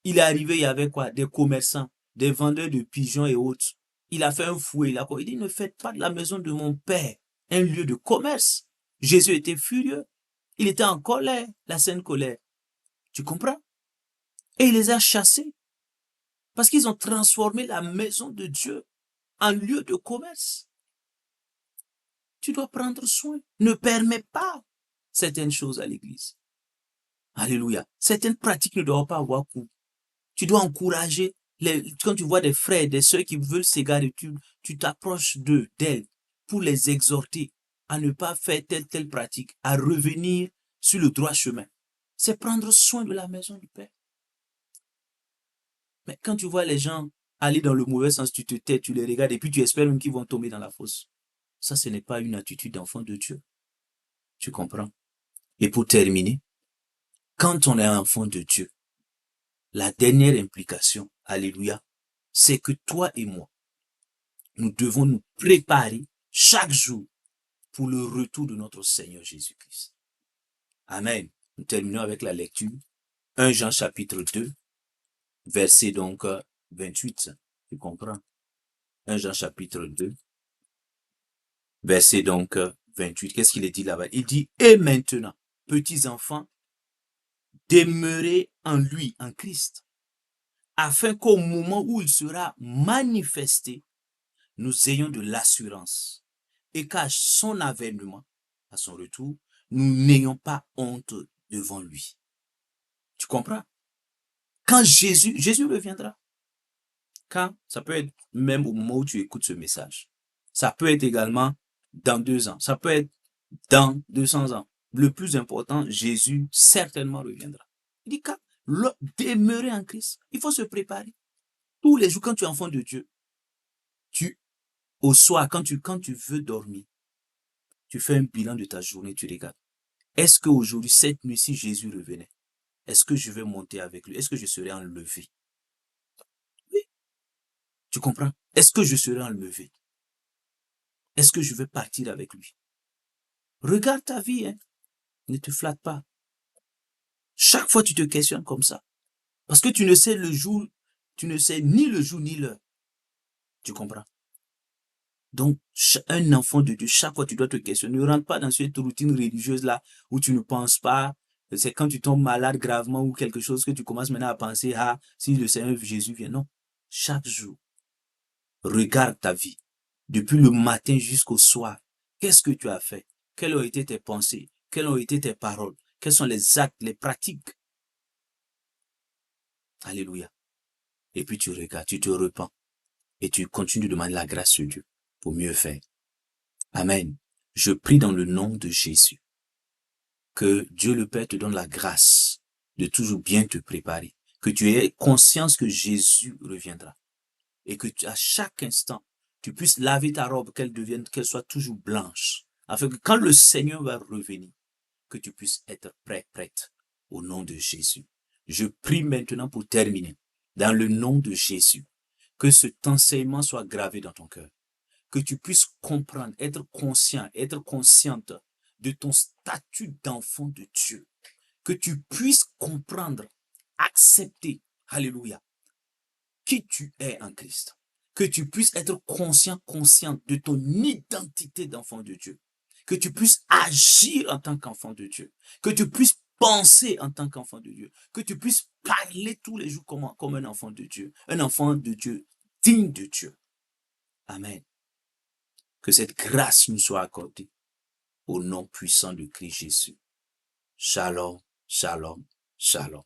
Il est arrivé, il y avait quoi? Des commerçants, des vendeurs de pigeons et autres. Il a fait un fouet. Il dit, ne faites pas de la maison de mon Père un lieu de commerce. Jésus était furieux. Il était en colère, la sainte colère. Tu comprends? Et il les a chassés. Parce qu'ils ont transformé la maison de Dieu en lieu de commerce. Tu dois prendre soin. Ne permets pas certaines choses à l'église. Alléluia. Certaines pratiques ne doivent pas avoir cours. Tu dois encourager, quand tu vois des frères, des sœurs qui veulent s'égarer, tu t'approches d'elles pour les exhorter à ne pas faire telle pratique, à revenir sur le droit chemin. C'est prendre soin de la maison du Père. Mais quand tu vois les gens aller dans le mauvais sens, tu te tais, tu les regardes et puis tu espères même qu'ils vont tomber dans la fosse. Ça, ce n'est pas une attitude d'enfant de Dieu. Tu comprends? Et pour terminer, quand on est un enfant de Dieu, la dernière implication, alléluia, c'est que toi et moi, nous devons nous préparer chaque jour pour le retour de notre Seigneur Jésus-Christ. Amen. Nous terminons avec la lecture. 1 Jean chapitre 2, verset donc 28. Tu comprends? 1 Jean chapitre 2, verset donc 28. Qu'est-ce qu'il est dit là-bas? Il dit, et maintenant, petits enfants, demeurez en lui, en Christ, afin qu'au moment où il sera manifesté, nous ayons de l'assurance et qu'à son avènement, à son retour, nous n'ayons pas honte devant lui. Tu comprends? Quand Jésus reviendra. Quand, ça peut être même au moment où tu écoutes ce message. Ça peut être également dans 2 ans. Ça peut être dans 200 ans. Le plus important, Jésus certainement reviendra. Il dit qu'à demeurer en Christ, il faut se préparer. Tous les jours, quand tu es enfant de Dieu, au soir, quand tu veux dormir, tu fais un bilan de ta journée, tu regardes. Est-ce qu'aujourd'hui, cette nuit, si Jésus revenait, est-ce que je vais monter avec lui? Est-ce que je serai enlevé? Oui. Tu comprends? Est-ce que je serai enlevé? Est-ce que je vais partir avec lui? Regarde ta vie, hein. Ne te flatte pas. Chaque fois, tu te questionnes comme ça. Parce que tu ne sais ni le jour ni l'heure. Tu comprends? Donc, un enfant de Dieu, chaque fois, tu dois te questionner. Ne rentre pas dans cette routine religieuse-là où tu ne penses pas. C'est quand tu tombes malade gravement ou quelque chose que tu commences maintenant à penser, ah, si le Seigneur Jésus vient. Non. Chaque jour, regarde ta vie. Depuis le matin jusqu'au soir. Qu'est-ce que tu as fait? Quelles ont été tes pensées? Quelles ont été tes paroles? Quels sont les actes, les pratiques? Alléluia. Et puis tu regardes, tu te repens. Et tu continues de demander la grâce de Dieu pour mieux faire. Amen. Je prie dans le nom de Jésus que Dieu le Père te donne la grâce de toujours bien te préparer, que tu aies conscience que Jésus reviendra et que à chaque instant, tu puisses laver ta robe, qu'elle soit toujours blanche, afin que quand le Seigneur va revenir, que tu puisses être prête au nom de Jésus. Je prie maintenant pour terminer, dans le nom de Jésus, que cet enseignement soit gravé dans ton cœur, que tu puisses comprendre, être conscient, être consciente de ton statut d'enfant de Dieu, que tu puisses comprendre, accepter, alléluia, qui tu es en Christ, que tu puisses être conscient, consciente de ton identité d'enfant de Dieu, que tu puisses agir en tant qu'enfant de Dieu, que tu puisses penser en tant qu'enfant de Dieu, que tu puisses parler tous les jours comme un enfant de Dieu digne de Dieu. Amen. Que cette grâce nous soit accordée au nom puissant de Christ Jésus. Shalom, shalom, shalom.